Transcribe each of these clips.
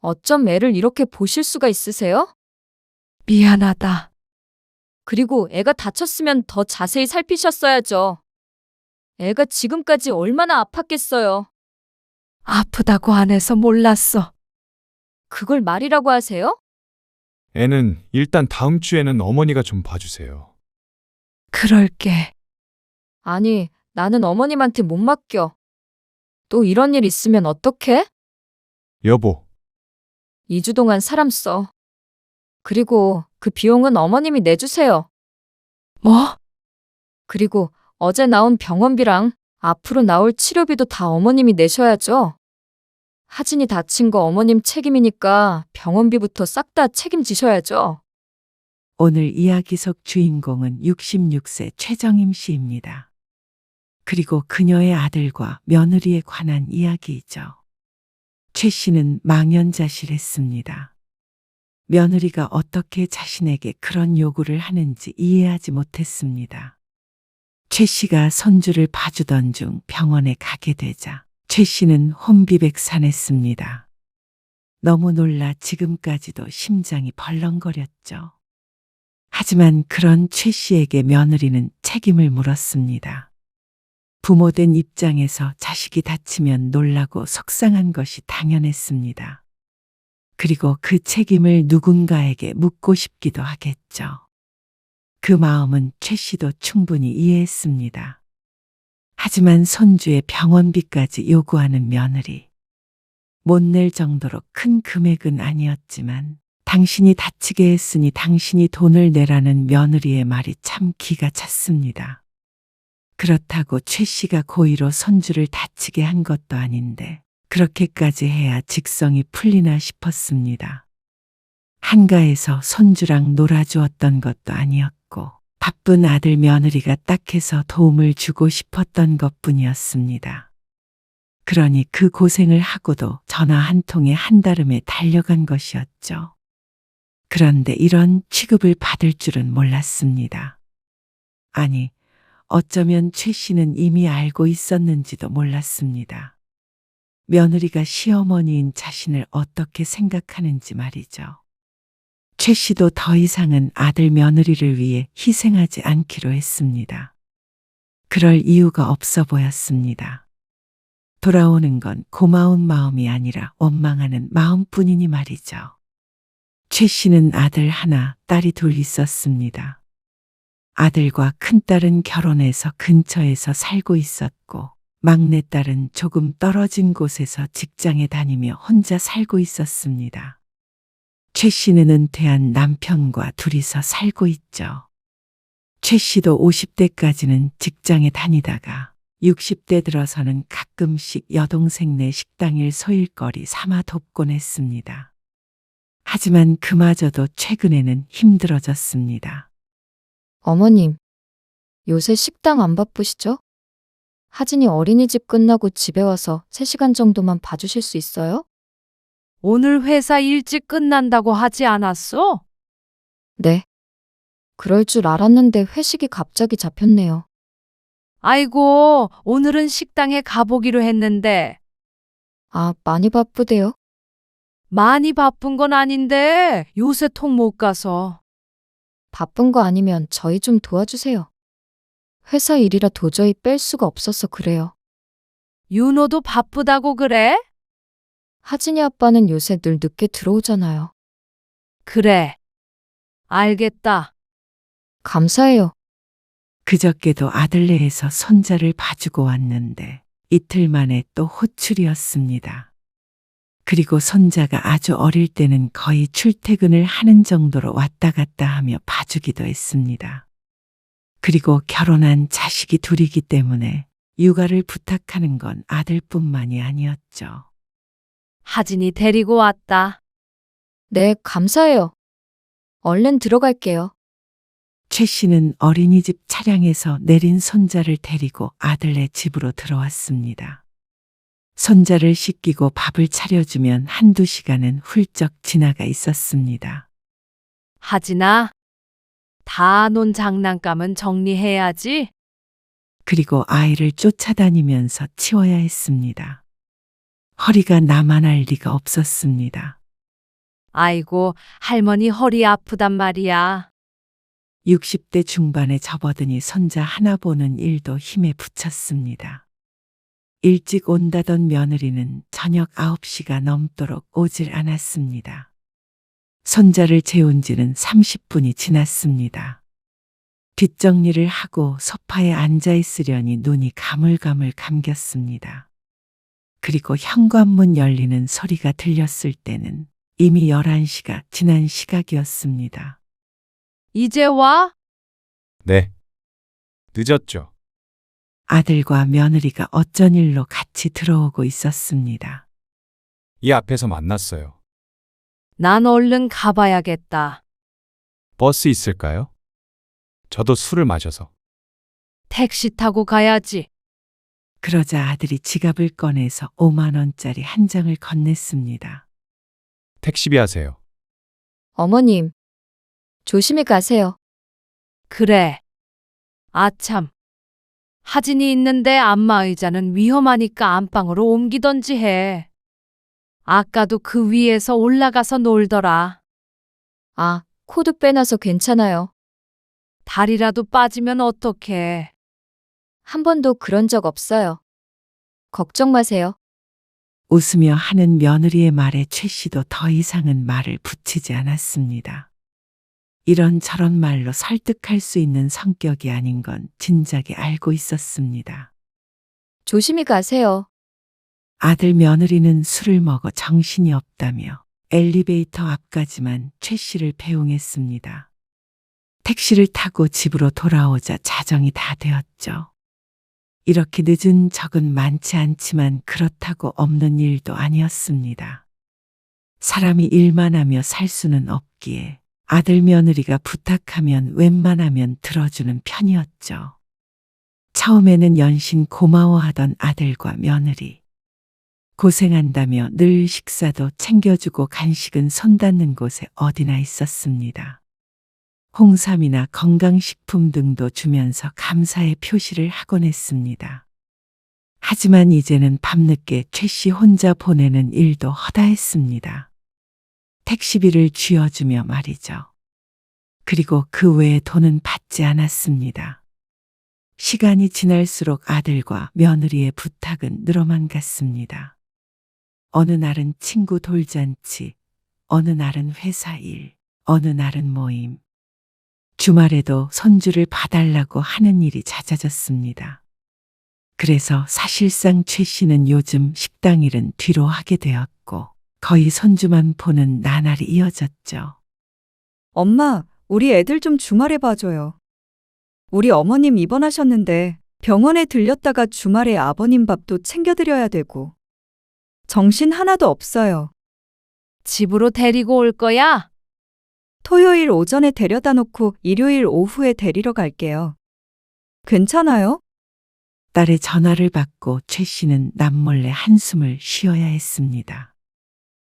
어쩜 애를 이렇게 보실 수가 있으세요? 미안하다. 그리고 애가 다쳤으면 더 자세히 살피셨어야죠. 애가 지금까지 얼마나 아팠겠어요. 아프다고 안 해서 몰랐어. 그걸 말이라고 하세요? 애는 일단 다음 주에는 어머니가 좀 봐주세요. 그럴게. 아니, 나는 어머님한테 못 맡겨. 또 이런 일 있으면 어떡해? 여보, 2주 동안 사람 써. 그리고 그 비용은 어머님이 내주세요. 뭐? 그리고 어제 나온 병원비랑 앞으로 나올 치료비도 다 어머님이 내셔야죠. 하진이 다친 거 어머님 책임이니까 병원비부터 싹 다 책임지셔야죠. 오늘 이야기 속 주인공은 66세 최정임 씨입니다. 그리고 그녀의 아들과 며느리에 관한 이야기이죠. 최 씨는 망연자실했습니다. 며느리가 어떻게 자신에게 그런 요구를 하는지 이해하지 못했습니다. 최 씨가 손주를 봐주던 중 병원에 가게 되자 최 씨는 혼비백산했습니다. 너무 놀라 지금까지도 심장이 벌렁거렸죠. 하지만 그런 최 씨에게 며느리는 책임을 물었습니다. 부모된 입장에서 자식이 다치면 놀라고 속상한 것이 당연했습니다. 그리고 그 책임을 누군가에게 묻고 싶기도 하겠죠. 그 마음은 최 씨도 충분히 이해했습니다. 하지만 손주의 병원비까지 요구하는 며느리. 못 낼 정도로 큰 금액은 아니었지만 당신이 다치게 했으니 당신이 돈을 내라는 며느리의 말이 참 기가 찼습니다. 그렇다고 최 씨가 고의로 손주를 다치게 한 것도 아닌데 그렇게까지 해야 직성이 풀리나 싶었습니다. 한가해서 손주랑 놀아주었던 것도 아니었고 바쁜 아들 며느리가 딱해서 도움을 주고 싶었던 것뿐이었습니다. 그러니 그 고생을 하고도 전화 한 통에 한달음에 달려간 것이었죠. 그런데 이런 취급을 받을 줄은 몰랐습니다. 아니, 어쩌면 최 씨는 이미 알고 있었는지도 몰랐습니다. 며느리가 시어머니인 자신을 어떻게 생각하는지 말이죠. 최 씨도 더 이상은 아들 며느리를 위해 희생하지 않기로 했습니다. 그럴 이유가 없어 보였습니다. 돌아오는 건 고마운 마음이 아니라 원망하는 마음뿐이니 말이죠. 최 씨는 아들 하나, 딸이 둘 있었습니다. 아들과 큰딸은 결혼해서 근처에서 살고 있었고 막내딸은 조금 떨어진 곳에서 직장에 다니며 혼자 살고 있었습니다. 최 씨는 은퇴한 남편과 둘이서 살고 있죠. 최 씨도 50대까지는 직장에 다니다가 60대 들어서는 가끔씩 여동생네 식당일 소일거리 삼아 돕곤 했습니다. 하지만 그마저도 최근에는 힘들어졌습니다. 어머님, 요새 식당 안 바쁘시죠? 하진이 어린이집 끝나고 집에 와서 3시간 정도만 봐주실 수 있어요? 오늘 회사 일찍 끝난다고 하지 않았어? 네. 그럴 줄 알았는데 회식이 갑자기 잡혔네요. 아이고, 오늘은 식당에 가보기로 했는데. 아, 많이 바쁘대요? 많이 바쁜 건 아닌데 요새 통 못 가서. 바쁜 거 아니면 저희 좀 도와주세요. 회사 일이라 도저히 뺄 수가 없어서 그래요. 윤호도 바쁘다고 그래? 하진이 아빠는 요새 늘 늦게 들어오잖아요. 그래. 알겠다. 감사해요. 그저께도 아들네에서 손자를 봐주고 왔는데 이틀 만에 또 호출이었습니다. 그리고 손자가 아주 어릴 때는 거의 출퇴근을 하는 정도로 왔다 갔다 하며 봐주기도 했습니다. 그리고 결혼한 자식이 둘이기 때문에 육아를 부탁하는 건 아들뿐만이 아니었죠. 하진이 데리고 왔다. 네, 감사해요. 얼른 들어갈게요. 최 씨는 어린이집 차량에서 내린 손자를 데리고 아들네 집으로 들어왔습니다. 손자를 씻기고 밥을 차려주면 한두 시간은 훌쩍 지나가 있었습니다. 하진아, 다 논 장난감은 정리해야지. 그리고 아이를 쫓아다니면서 치워야 했습니다. 허리가 나만할 리가 없었습니다. 아이고, 할머니 허리 아프단 말이야. 60대 중반에 접어드니 손자 하나 보는 일도 힘에 부쳤습니다. 일찍 온다던 며느리는 저녁 9시가 넘도록 오질 않았습니다. 손자를 재운 지는 30분이 지났습니다. 뒷정리를 하고 소파에 앉아 있으려니 눈이 가물가물 감겼습니다. 그리고 현관문 열리는 소리가 들렸을 때는 이미 11시가 지난 시각이었습니다. 이제 와? 네. 늦었죠. 아들과 며느리가 어쩐 일로 같이 들어오고 있었습니다. 이 앞에서 만났어요. 난 얼른 가봐야겠다. 버스 있을까요? 저도 술을 마셔서. 택시 타고 가야지. 그러자 아들이 지갑을 꺼내서 5만 원짜리 한 장을 건넸습니다. 택시비 하세요. 어머님, 조심히 가세요. 그래. 아참. 하진이 있는데 안마의자는 위험하니까 안방으로 옮기던지 해. 아까도 그 위에서 올라가서 놀더라. 아, 코드 빼놔서 괜찮아요. 다리라도 빠지면 어떡해. 한 번도 그런 적 없어요. 걱정 마세요. 웃으며 하는 며느리의 말에 최 씨도 더 이상은 말을 붙이지 않았습니다. 이런저런 말로 설득할 수 있는 성격이 아닌 건 진작에 알고 있었습니다. 조심히 가세요. 아들 며느리는 술을 먹어 정신이 없다며 엘리베이터 앞까지만 최 씨를 배웅했습니다. 택시를 타고 집으로 돌아오자 자정이 다 되었죠. 이렇게 늦은 적은 많지 않지만 그렇다고 없는 일도 아니었습니다. 사람이 일만 하며 살 수는 없기에 아들 며느리가 부탁하면 웬만하면 들어주는 편이었죠. 처음에는 연신 고마워하던 아들과 며느리. 고생한다며 늘 식사도 챙겨주고 간식은 손 닿는 곳에 어디나 있었습니다. 홍삼이나 건강식품 등도 주면서 감사의 표시를 하곤 했습니다. 하지만 이제는 밤늦게 최 씨 혼자 보내는 일도 허다했습니다. 택시비를 쥐어주며 말이죠. 그리고 그 외에 돈은 받지 않았습니다. 시간이 지날수록 아들과 며느리의 부탁은 늘어만 갔습니다. 어느 날은 친구 돌잔치, 어느 날은 회사 일, 어느 날은 모임. 주말에도 손주를 봐달라고 하는 일이 잦아졌습니다. 그래서 사실상 최 씨는 요즘 식당 일은 뒤로 하게 되었고 거의 손주만 보는 나날이 이어졌죠. 엄마, 우리 애들 좀 주말에 봐줘요. 우리 어머님 입원하셨는데 병원에 들렸다가 주말에 아버님 밥도 챙겨드려야 되고. 정신 하나도 없어요. 집으로 데리고 올 거야? 토요일 오전에 데려다 놓고 일요일 오후에 데리러 갈게요. 괜찮아요? 딸의 전화를 받고 최 씨는 남몰래 한숨을 쉬어야 했습니다.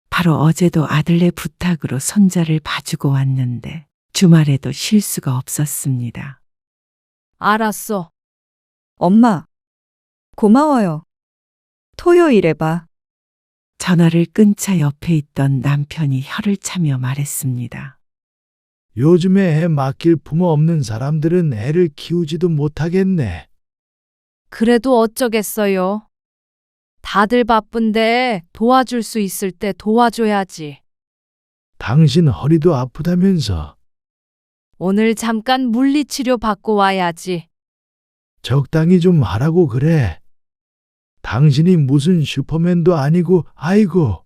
바로 어제도 아들네 부탁으로 손자를 봐주고 왔는데 주말에도 쉴 수가 없었습니다. 알았어. 엄마, 고마워요. 토요일에 봐. 전화를 끊자 옆에 있던 남편이 혀를 차며 말했습니다. 요즘에 애 맡길 부모 없는 사람들은 애를 키우지도 못하겠네. 그래도 어쩌겠어요. 다들 바쁜데 도와줄 수 있을 때 도와줘야지. 당신 허리도 아프다면서. 오늘 잠깐 물리치료 받고 와야지. 적당히 좀 하라고 그래. 당신이 무슨 슈퍼맨도 아니고 아이고.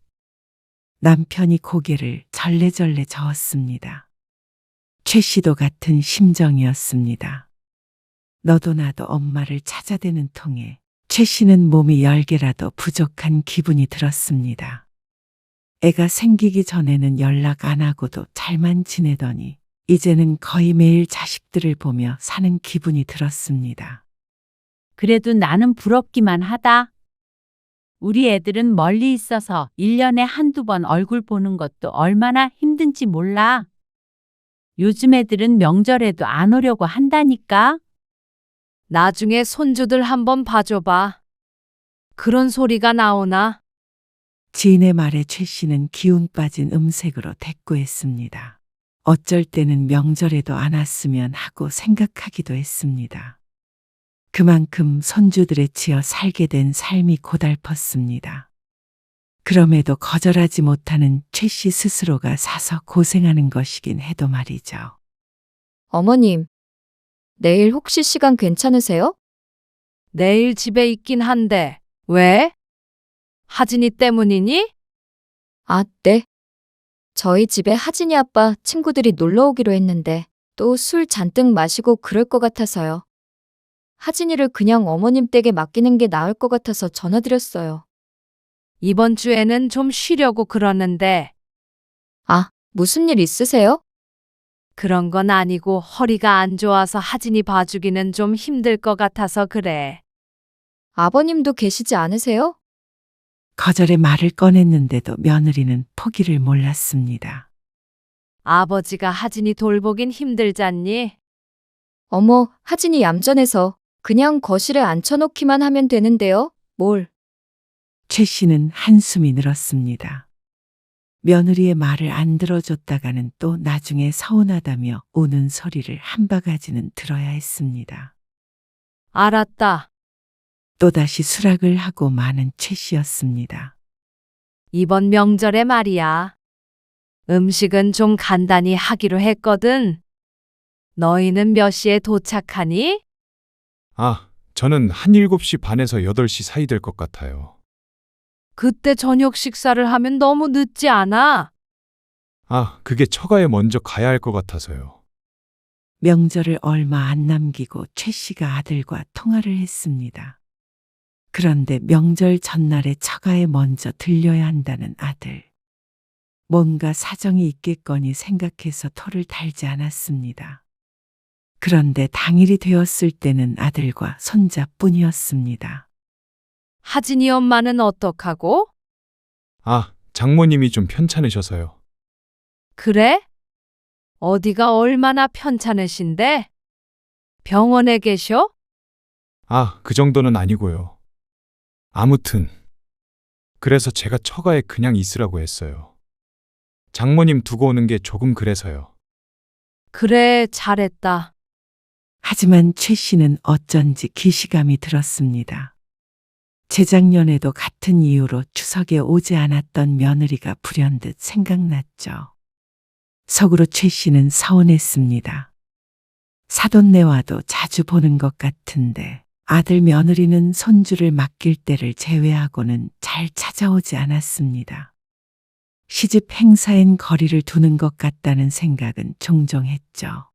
남편이 고개를 절레절레 저었습니다. 최 씨도 같은 심정이었습니다. 너도 나도 엄마를 찾아대는 통에 최 씨는 몸이 10개라도 부족한 기분이 들었습니다. 애가 생기기 전에는 연락 안 하고도 잘만 지내더니 이제는 거의 매일 자식들을 보며 사는 기분이 들었습니다. 그래도 나는 부럽기만 하다. 우리 애들은 멀리 있어서 1년에 한두 번 얼굴 보는 것도 얼마나 힘든지 몰라. 요즘 애들은 명절에도 안 오려고 한다니까. 나중에 손주들 한번 봐줘봐. 그런 소리가 나오나? 지인의 말에 최 씨는 기운 빠진 음색으로 대꾸했습니다. 어쩔 때는 명절에도 안 왔으면 하고 생각하기도 했습니다. 그만큼 손주들에 치여 살게 된 삶이 고달펐습니다. 그럼에도 거절하지 못하는 최 씨 스스로가 사서 고생하는 것이긴 해도 말이죠. 어머님, 내일 혹시 시간 괜찮으세요? 내일 집에 있긴 한데, 왜? 하진이 때문이니? 아, 네. 저희 집에 하진이 아빠 친구들이 놀러 오기로 했는데 또 술 잔뜩 마시고 그럴 것 같아서요. 하진이를 그냥 어머님 댁에 맡기는 게 나을 것 같아서 전화드렸어요. 이번 주에는 좀 쉬려고 그러는데, 아, 무슨 일 있으세요? 그런 건 아니고 허리가 안 좋아서 하진이 봐주기는 좀 힘들 것 같아서 그래. 아버님도 계시지 않으세요? 거절의 말을 꺼냈는데도 며느리는 포기를 몰랐습니다. 아버지가 하진이 돌보긴 힘들잖니? 어머, 하진이 얌전해서 그냥 거실에 앉혀놓기만 하면 되는데요. 뭘? 최 씨는 한숨이 늘었습니다. 며느리의 말을 안 들어줬다가는 또 나중에 서운하다며 우는 소리를 한 바가지는 들어야 했습니다. 알았다. 또다시 수락을 하고 마는 최 씨였습니다. 이번 명절에 말이야. 음식은 좀 간단히 하기로 했거든. 너희는 몇 시에 도착하니? 아, 저는 한 7시 반에서 8시 사이 될 것 같아요. 그때 저녁 식사를 하면 너무 늦지 않아? 아, 그게 처가에 먼저 가야 할 것 같아서요. 명절을 얼마 안 남기고 최 씨가 아들과 통화를 했습니다. 그런데 명절 전날에 처가에 먼저 들려야 한다는 아들. 뭔가 사정이 있겠거니 생각해서 토를 달지 않았습니다. 그런데 당일이 되었을 때는 아들과 손자뿐이었습니다. 하진이 엄마는 어떡하고? 아, 장모님이 좀 편찮으셔서요. 그래? 어디가 얼마나 편찮으신데? 병원에 계셔? 아, 그 정도는 아니고요. 아무튼 그래서 제가 처가에 그냥 있으라고 했어요. 장모님 두고 오는 게 조금 그래서요. 그래, 잘했다. 하지만 최 씨는 어쩐지 기시감이 들었습니다. 재작년에도 같은 이유로 추석에 오지 않았던 며느리가 불현듯 생각났죠. 속으로 최 씨는 서운했습니다. 사돈네와도 자주 보는 것 같은데 아들 며느리는 손주를 맡길 때를 제외하고는 잘 찾아오지 않았습니다. 시집 행사엔 거리를 두는 것 같다는 생각은 종종 했죠.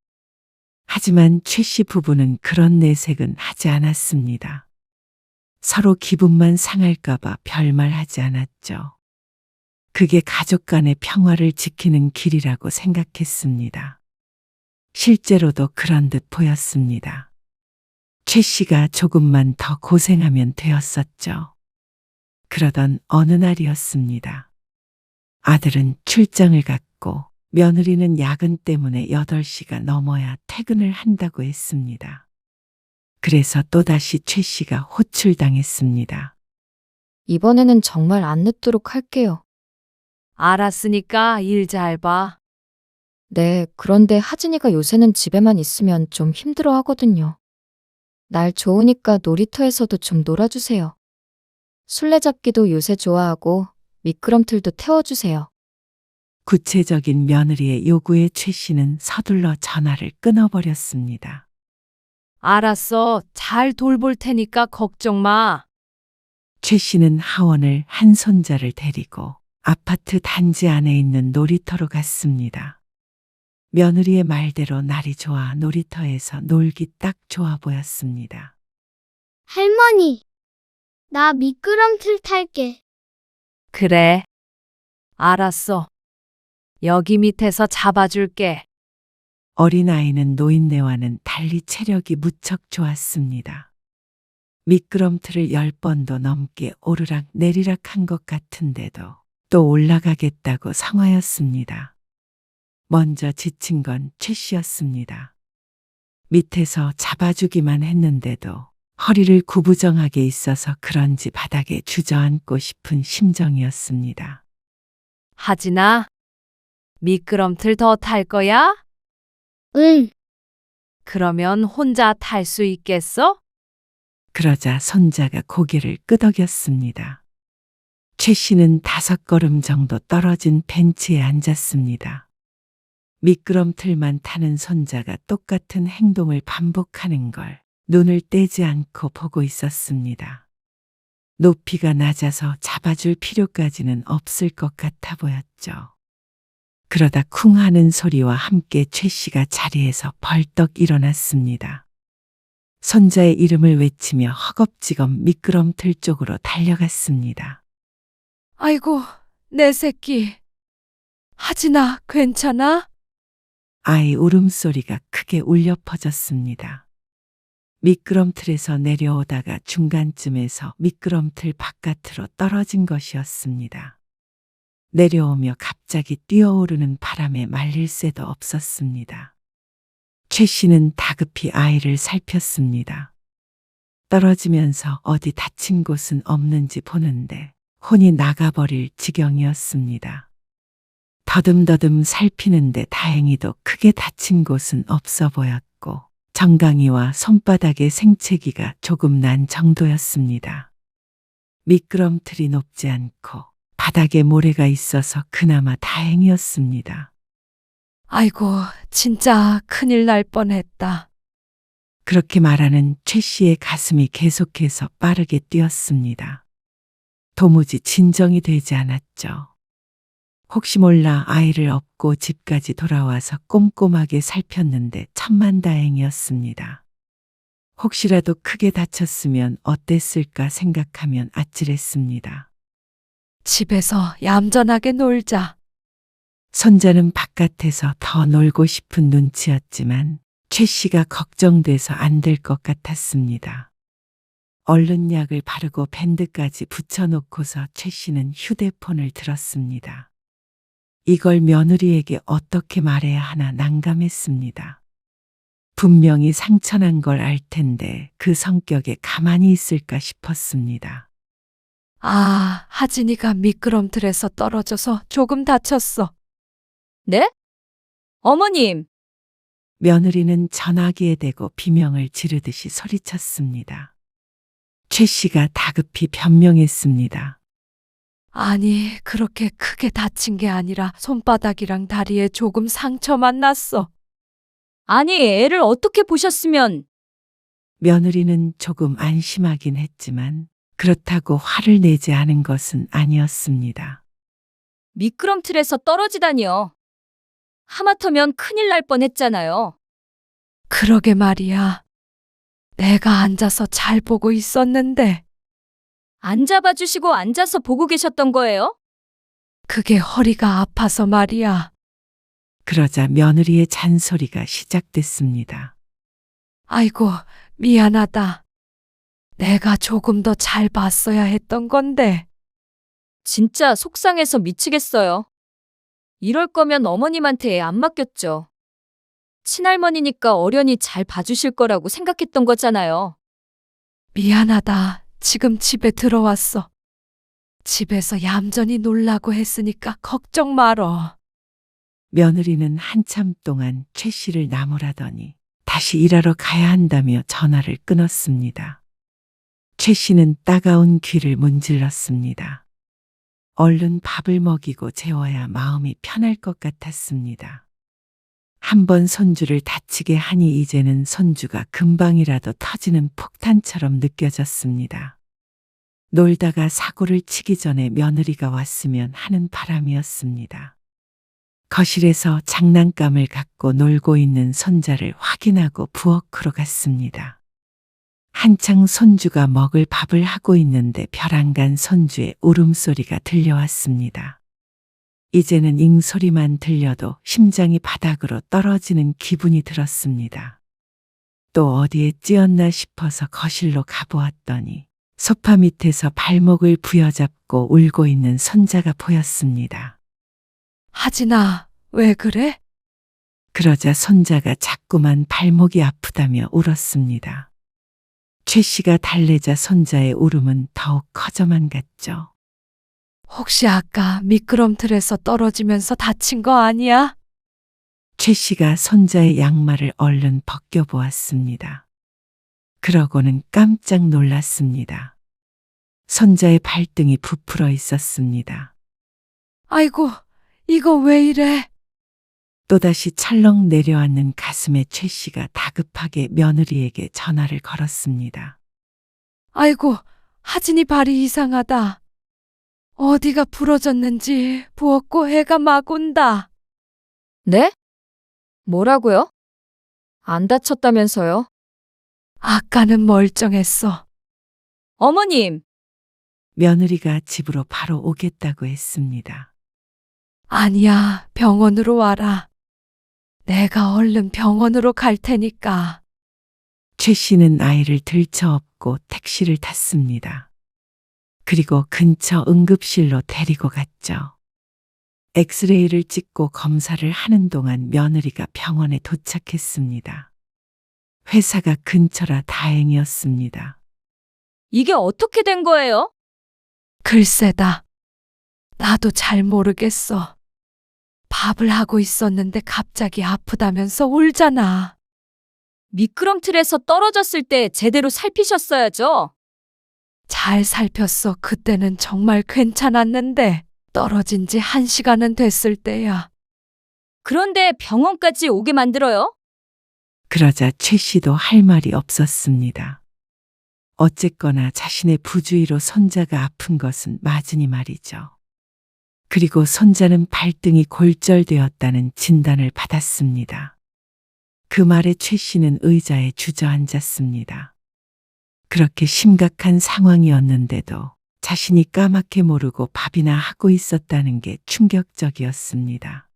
하지만 최 씨 부부는 그런 내색은 하지 않았습니다. 서로 기분만 상할까봐 별말 하지 않았죠. 그게 가족 간의 평화를 지키는 길이라고 생각했습니다. 실제로도 그런 듯 보였습니다. 최 씨가 조금만 더 고생하면 되었었죠. 그러던 어느 날이었습니다. 아들은 출장을 갔고 며느리는 야근 때문에 8시가 넘어야 퇴근을 한다고 했습니다. 그래서 또다시 최 씨가 호출당했습니다. 이번에는 정말 안 늦도록 할게요. 알았으니까 일 잘 봐. 네, 그런데 하진이가 요새는 집에만 있으면 좀 힘들어 하거든요. 날 좋으니까 놀이터에서도 좀 놀아주세요. 술래잡기도 요새 좋아하고 미끄럼틀도 태워주세요. 구체적인 며느리의 요구에 최 씨는 서둘러 전화를 끊어버렸습니다. 알았어. 잘 돌볼 테니까 걱정 마. 최 씨는 하원을 한 손자를 데리고 아파트 단지 안에 있는 놀이터로 갔습니다. 며느리의 말대로 날이 좋아 놀이터에서 놀기 딱 좋아 보였습니다. 할머니, 나 미끄럼틀 탈게. 그래. 알았어. 여기 밑에서 잡아줄게. 어린아이는 노인네와는 달리 체력이 무척 좋았습니다. 미끄럼틀을 10번도 넘게 오르락 내리락 한 것 같은데도 또 올라가겠다고 상하였습니다. 먼저 지친 건 최 씨였습니다. 밑에서 잡아주기만 했는데도 허리를 구부정하게 있어서 그런지 바닥에 주저앉고 싶은 심정이었습니다. 하진아, 미끄럼틀 더 탈 거야? 응. 그러면 혼자 탈 수 있겠어? 그러자 손자가 고개를 끄덕였습니다. 최 씨는 5걸음 정도 떨어진 벤치에 앉았습니다. 미끄럼틀만 타는 손자가 똑같은 행동을 반복하는 걸 눈을 떼지 않고 보고 있었습니다. 높이가 낮아서 잡아줄 필요까지는 없을 것 같아 보였죠. 그러다 쿵 하는 소리와 함께 최 씨가 자리에서 벌떡 일어났습니다. 손자의 이름을 외치며 허겁지겁 미끄럼틀 쪽으로 달려갔습니다. 아이고, 내 새끼. 하진아, 괜찮아? 아이 울음소리가 크게 울려 퍼졌습니다. 미끄럼틀에서 내려오다가 중간쯤에서 미끄럼틀 바깥으로 떨어진 것이었습니다. 내려오며 갑자기 뛰어오르는 바람에 말릴 새도 없었습니다. 최 씨는 다급히 아이를 살폈습니다. 떨어지면서 어디 다친 곳은 없는지 보는데 혼이 나가버릴 지경이었습니다. 더듬더듬 살피는데 다행히도 크게 다친 곳은 없어 보였고 정강이와 손바닥의 생채기가 조금 난 정도였습니다. 미끄럼틀이 높지 않고 바닥에 모래가 있어서 그나마 다행이었습니다. 아이고, 진짜 큰일 날 뻔했다. 그렇게 말하는 최 씨의 가슴이 계속해서 빠르게 뛰었습니다. 도무지 진정이 되지 않았죠. 혹시 몰라 아이를 업고 집까지 돌아와서 꼼꼼하게 살폈는데 천만다행이었습니다. 혹시라도 크게 다쳤으면 어땠을까 생각하면 아찔했습니다. 집에서 얌전하게 놀자. 손자는 바깥에서 더 놀고 싶은 눈치였지만 최 씨가 걱정돼서 안 될 것 같았습니다. 얼른 약을 바르고 밴드까지 붙여놓고서 최 씨는 휴대폰을 들었습니다. 이걸 며느리에게 어떻게 말해야 하나 난감했습니다. 분명히 상처난 걸 알 텐데 그 성격에 가만히 있을까 싶었습니다. 아, 하진이가 미끄럼틀에서 떨어져서 조금 다쳤어. 네? 어머님, 며느리는 전화기에 대고 비명을 지르듯이 소리쳤습니다. 최 씨가 다급히 변명했습니다. 아니, 그렇게 크게 다친 게 아니라 손바닥이랑 다리에 조금 상처만 났어. 아니, 애를 어떻게 보셨으면. 며느리는 조금 안심하긴 했지만 그렇다고 화를 내지 않은 것은 아니었습니다. 미끄럼틀에서 떨어지다니요. 하마터면 큰일 날 뻔했잖아요. 그러게 말이야. 내가 앉아서 잘 보고 있었는데 안 잡아주시고 앉아서 보고 계셨던 거예요? 그게 허리가 아파서 말이야. 그러자 며느리의 잔소리가 시작됐습니다. 아이고, 미안하다. 내가 조금 더 잘 봤어야 했던 건데. 진짜 속상해서 미치겠어요. 이럴 거면 어머님한테 애 안 맡겼죠. 친할머니니까 어련히 잘 봐주실 거라고 생각했던 거잖아요. 미안하다. 지금 집에 들어왔어. 집에서 얌전히 놀라고 했으니까 걱정 말어. 며느리는 한참 동안 최 씨를 나무라더니 다시 일하러 가야 한다며 전화를 끊었습니다. 최 씨는 따가운 귀를 문질렀습니다. 얼른 밥을 먹이고 재워야 마음이 편할 것 같았습니다. 한번 손주를 다치게 하니 이제는 손주가 금방이라도 터지는 폭탄처럼 느껴졌습니다. 놀다가 사고를 치기 전에 며느리가 왔으면 하는 바람이었습니다. 거실에서 장난감을 갖고 놀고 있는 손자를 확인하고 부엌으로 갔습니다. 한창 손주가 먹을 밥을 하고 있는데 벼랑간 손주의 울음소리가 들려왔습니다. 이제는 잉소리만 들려도 심장이 바닥으로 떨어지는 기분이 들었습니다. 또 어디에 찧었나 싶어서 거실로 가보았더니 소파 밑에서 발목을 부여잡고 울고 있는 손자가 보였습니다. 하진아, 왜 그래? 그러자 손자가 자꾸만 발목이 아프다며 울었습니다. 최 씨가 달래자 손자의 울음은 더욱 커져만 갔죠. 혹시 아까 미끄럼틀에서 떨어지면서 다친 거 아니야? 최 씨가 손자의 양말을 얼른 벗겨보았습니다. 그러고는 깜짝 놀랐습니다. 손자의 발등이 부풀어 있었습니다. 아이고, 이거 왜 이래? 또다시 철렁 내려앉는 가슴에 최 씨가 다급하게 며느리에게 전화를 걸었습니다. 아이고, 하진이 발이 이상하다. 어디가 부러졌는지 부었고 해가 막 온다. 네? 뭐라고요? 안 다쳤다면서요? 아까는 멀쩡했어. 어머님! 며느리가 집으로 바로 오겠다고 했습니다. 아니야, 병원으로 와라. 내가 얼른 병원으로 갈 테니까. 최 씨는 아이를 들쳐업고 택시를 탔습니다. 그리고 근처 응급실로 데리고 갔죠. 엑스레이를 찍고 검사를 하는 동안 며느리가 병원에 도착했습니다. 회사가 근처라 다행이었습니다. 이게 어떻게 된 거예요? 글쎄다. 나도 잘 모르겠어. 밥을 하고 있었는데 갑자기 아프다면서 울잖아. 미끄럼틀에서 떨어졌을 때 제대로 살피셨어야죠. 잘 살폈어. 그때는 정말 괜찮았는데 떨어진 지 1시간은 됐을 때야. 그런데 병원까지 오게 만들어요? 그러자 최 씨도 할 말이 없었습니다. 어쨌거나 자신의 부주의로 손자가 아픈 것은 맞으니 말이죠. 그리고 손자는 발등이 골절되었다는 진단을 받았습니다. 그 말에 최 씨는 의자에 주저앉았습니다. 그렇게 심각한 상황이었는데도 자신이 까맣게 모르고 밥이나 하고 있었다는 게 충격적이었습니다.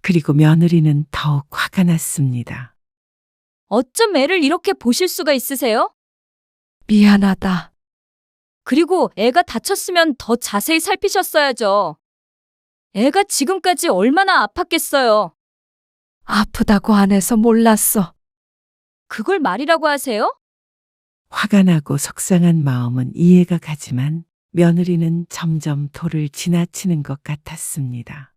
그리고 며느리는 더욱 화가 났습니다. 어쩜 애를 이렇게 보실 수가 있으세요? 미안하다. 그리고 애가 다쳤으면 더 자세히 살피셨어야죠. 애가 지금까지 얼마나 아팠겠어요. 아프다고 안 해서 몰랐어. 그걸 말이라고 하세요? 화가 나고 속상한 마음은 이해가 가지만 며느리는 점점 도를 지나치는 것 같았습니다.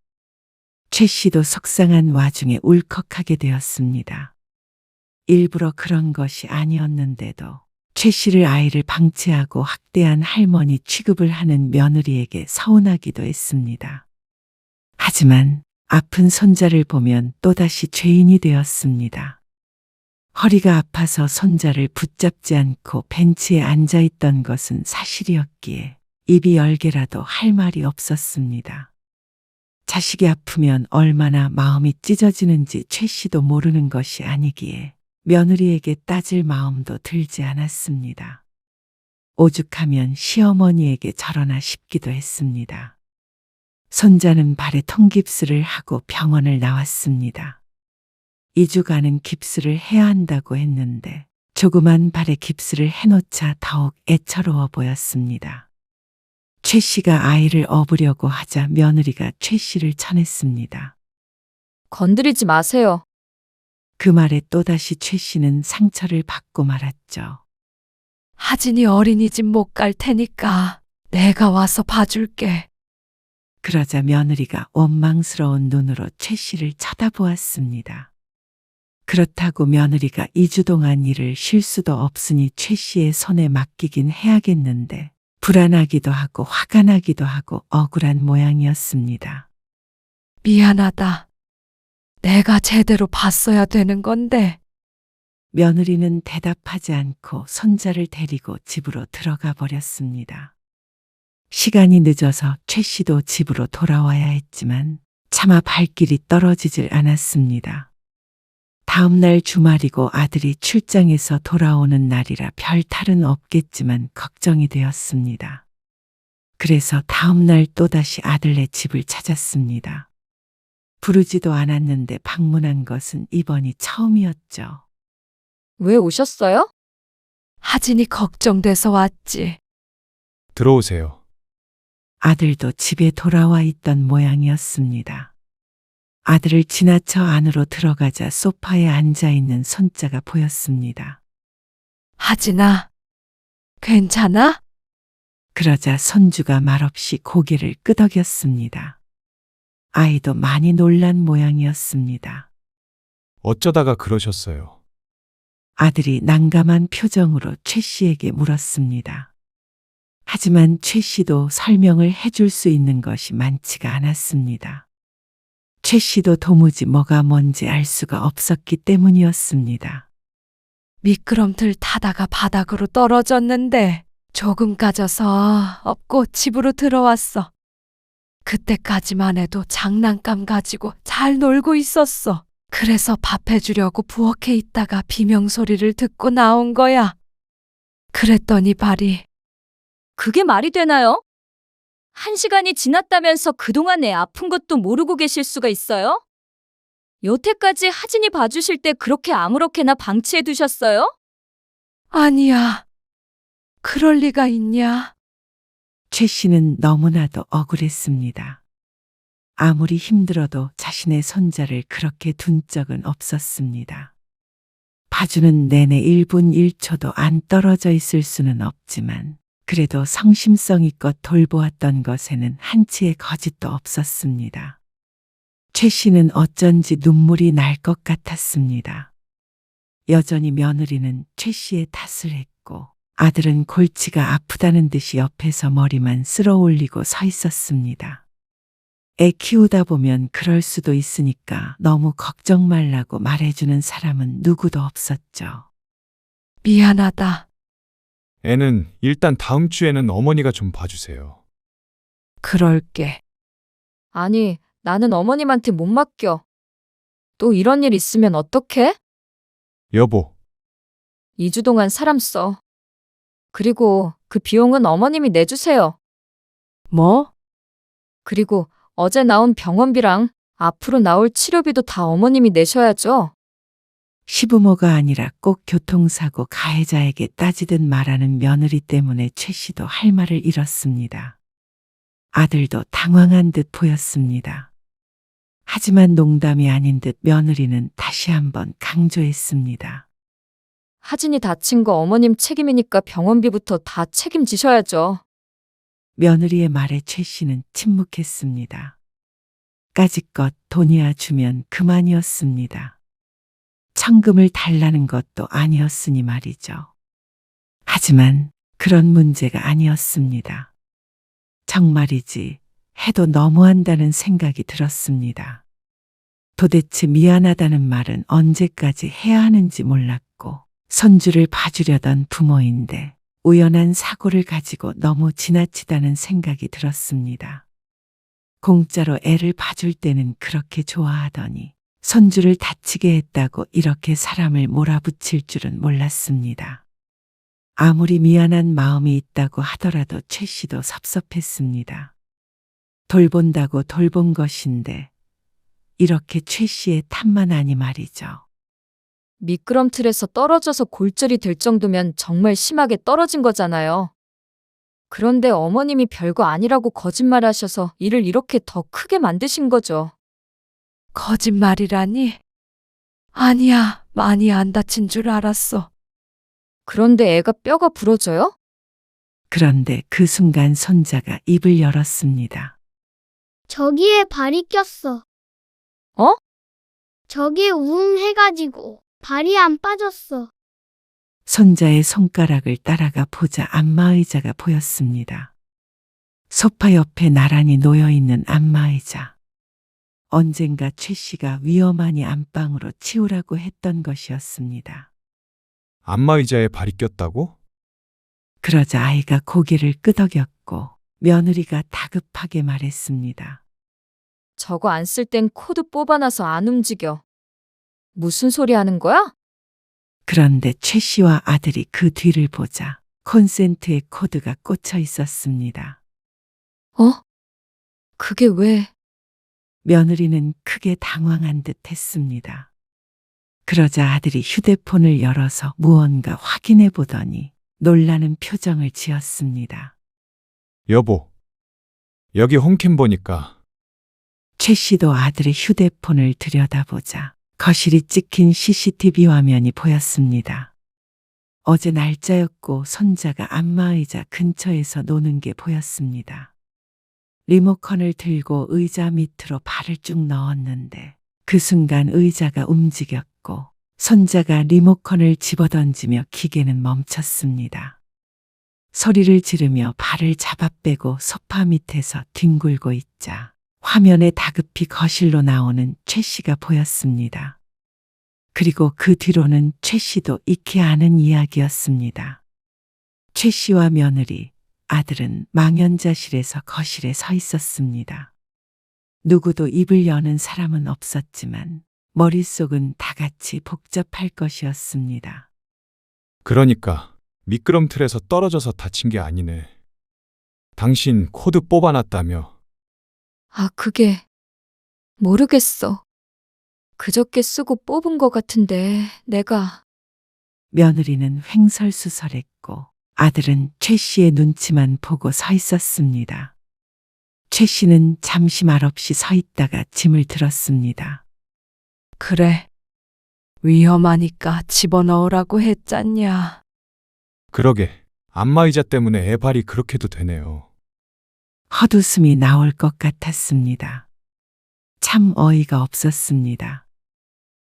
최 씨도 속상한 와중에 울컥하게 되었습니다. 일부러 그런 것이 아니었는데도 최 씨를 아이를 방치하고 학대한 할머니 취급을 하는 며느리에게 서운하기도 했습니다. 하지만 아픈 손자를 보면 또다시 죄인이 되었습니다. 허리가 아파서 손자를 붙잡지 않고 벤치에 앉아 있던 것은 사실이었기에 입이 열개라도 할 말이 없었습니다. 자식이 아프면 얼마나 마음이 찢어지는지 최 씨도 모르는 것이 아니기에 며느리에게 따질 마음도 들지 않았습니다. 오죽하면 시어머니에게 저러나 싶기도 했습니다. 손자는 발에 통깁스를 하고 병원을 나왔습니다. 2주간은 깁스를 해야 한다고 했는데 조그만 발에 깁스를 해놓자 더욱 애처로워 보였습니다. 최 씨가 아이를 업으려고 하자 며느리가 최 씨를 쳐냈습니다. 건드리지 마세요. 그 말에 또다시 최 씨는 상처를 받고 말았죠. 하진이 어린이집 못 갈 테니까 내가 와서 봐줄게. 그러자 며느리가 원망스러운 눈으로 최 씨를 쳐다보았습니다. 그렇다고 며느리가 2주 동안 일을 쉴 수도 없으니 최 씨의 손에 맡기긴 해야겠는데 불안하기도 하고 화가 나기도 하고 억울한 모양이었습니다. 미안하다. 내가 제대로 봤어야 되는 건데. 며느리는 대답하지 않고 손자를 데리고 집으로 들어가 버렸습니다. 시간이 늦어서 최 씨도 집으로 돌아와야 했지만 차마 발길이 떨어지질 않았습니다. 다음 날 주말이고 아들이 출장에서 돌아오는 날이라 별 탈은 없겠지만 걱정이 되었습니다. 그래서 다음 날 또다시 아들네 집을 찾았습니다. 부르지도 않았는데 방문한 것은 이번이 처음이었죠. 왜 오셨어요? 하진이 걱정돼서 왔지. 들어오세요. 아들도 집에 돌아와 있던 모양이었습니다. 아들을 지나쳐 안으로 들어가자 소파에 앉아 있는 손자가 보였습니다. 하진아, 괜찮아? 그러자 손주가 말없이 고개를 끄덕였습니다. 아이도 많이 놀란 모양이었습니다. 어쩌다가 그러셨어요? 아들이 난감한 표정으로 최 씨에게 물었습니다. 하지만 최 씨도 설명을 해줄 수 있는 것이 많지가 않았습니다. 최 씨도 도무지 뭐가 뭔지 알 수가 없었기 때문이었습니다. 미끄럼틀 타다가 바닥으로 떨어졌는데 조금 까져서 업고 집으로 들어왔어. 그때까지만 해도 장난감 가지고 잘 놀고 있었어. 그래서 밥 해주려고 부엌에 있다가 비명소리를 듣고 나온 거야. 그랬더니 발이 그게 말이 되나요? 1시간이 지났다면서 그동안 애 아픈 것도 모르고 계실 수가 있어요? 여태까지 하진이 봐주실 때 그렇게 아무렇게나 방치해 두셨어요? 아니야. 그럴 리가 있냐? 최 씨는 너무나도 억울했습니다. 아무리 힘들어도 자신의 손자를 그렇게 둔 적은 없었습니다. 봐주는 내내 1분 1초도 안 떨어져 있을 수는 없지만 그래도 성심성의껏 돌보았던 것에는 한치의 거짓도 없었습니다. 최 씨는 어쩐지 눈물이 날 것 같았습니다. 여전히 며느리는 최 씨의 탓을 했고 아들은 골치가 아프다는 듯이 옆에서 머리만 쓸어 올리고 서 있었습니다. 애 키우다 보면 그럴 수도 있으니까 너무 걱정 말라고 말해주는 사람은 누구도 없었죠. 미안하다. 애는 일단 다음 주에는 어머니가 좀 봐주세요. 그럴게. 아니, 나는 어머님한테 못 맡겨. 또 이런 일 있으면 어떡해? 여보, 2주 동안 사람 써. 그리고 그 비용은 어머님이 내주세요. 뭐? 그리고 어제 나온 병원비랑 앞으로 나올 치료비도 다 어머님이 내셔야죠. 시부모가 아니라 꼭 교통사고 가해자에게 따지듯 말하는 며느리 때문에 최 씨도 할 말을 잃었습니다. 아들도 당황한 듯 보였습니다. 하지만 농담이 아닌 듯 며느리는 다시 한번 강조했습니다. 하진이 다친 거 어머님 책임이니까 병원비부터 다 책임지셔야죠. 며느리의 말에 최 씨는 침묵했습니다. 까짓것 돈이야 주면 그만이었습니다. 천금을 달라는 것도 아니었으니 말이죠. 하지만 그런 문제가 아니었습니다. 정말이지 해도 너무한다는 생각이 들었습니다. 도대체 미안하다는 말은 언제까지 해야 하는지 몰랐고 손주를 봐주려던 부모인데 우연한 사고를 가지고 너무 지나치다는 생각이 들었습니다. 공짜로 애를 봐줄 때는 그렇게 좋아하더니 손주를 다치게 했다고 이렇게 사람을 몰아붙일 줄은 몰랐습니다. 아무리 미안한 마음이 있다고 하더라도 최 씨도 섭섭했습니다. 돌본다고 돌본 것인데 이렇게 최 씨의 탓만 아니 말이죠. 미끄럼틀에서 떨어져서 골절이 될 정도면 정말 심하게 떨어진 거잖아요. 그런데 어머님이 별거 아니라고 거짓말하셔서 일을 이렇게 더 크게 만드신 거죠. 거짓말이라니? 아니야, 많이 안 다친 줄 알았어. 그런데 애가 뼈가 부러져요? 그런데 그 순간 손자가 입을 열었습니다. 저기에 발이 꼈어. 어? 저기 우웅 해가지고 발이 안 빠졌어. 손자의 손가락을 따라가 보자 안마의자가 보였습니다. 소파 옆에 나란히 놓여있는 안마의자. 언젠가 최 씨가 위험하니 안방으로 치우라고 했던 것이었습니다. 안마의자에 발이 꼈다고? 그러자 아이가 고개를 끄덕였고 며느리가 다급하게 말했습니다. 저거 안 쓸 땐 코드 뽑아놔서 안 움직여. 무슨 소리 하는 거야? 그런데 최 씨와 아들이 그 뒤를 보자 콘센트에 코드가 꽂혀 있었습니다. 어? 그게 왜? 며느리는 크게 당황한 듯 했습니다. 그러자 아들이 휴대폰을 열어서 무언가 확인해 보더니 놀라는 표정을 지었습니다. 여보, 여기 홈캠 보니까 최 씨도 아들의 휴대폰을 들여다보자 거실이 찍힌 CCTV 화면이 보였습니다. 어제 날짜였고 손자가 안마의자 근처에서 노는 게 보였습니다. 리모컨을 들고 의자 밑으로 발을 쭉 넣었는데 그 순간 의자가 움직였고 손자가 리모컨을 집어던지며 기계는 멈췄습니다. 소리를 지르며 발을 잡아 빼고 소파 밑에서 뒹굴고 있자 화면에 다급히 거실로 나오는 최 씨가 보였습니다. 그리고 그 뒤로는 최 씨도 익히 아는 이야기였습니다. 최 씨와 며느리, 아들은 망연자실해서 거실에 서 있었습니다. 누구도 입을 여는 사람은 없었지만 머릿속은 다 같이 복잡할 것이었습니다. 그러니까 미끄럼틀에서 떨어져서 다친 게 아니네. 당신 코드 뽑아놨다며. 아, 그게 모르겠어. 그저께 쓰고 뽑은 것 같은데 내가 며느리는 횡설수설했고 아들은 최 씨의 눈치만 보고 서 있었습니다. 최 씨는 잠시 말없이 서 있다가 짐을 들었습니다. 그래. 위험하니까 집어넣으라고 했잖냐. 그러게. 안마의자 때문에 애 발이 그렇게도 되네요. 헛웃음이 나올 것 같았습니다. 참 어이가 없었습니다.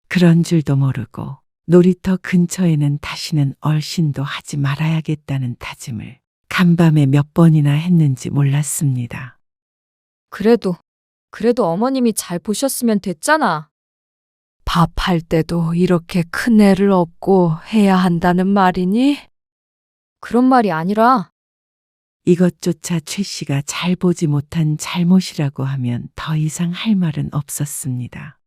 그런 줄도 모르고 놀이터 근처에는 다시는 얼씬도 하지 말아야겠다는 다짐을 간밤에 몇 번이나 했는지 몰랐습니다. 그래도 어머님이 잘 보셨으면 됐잖아. 밥할 때도 이렇게 큰 애를 업고 해야 한다는 말이니? 그런 말이 아니라 이것조차 최 씨가 잘 보지 못한 잘못이라고 하면 더 이상 할 말은 없었습니다.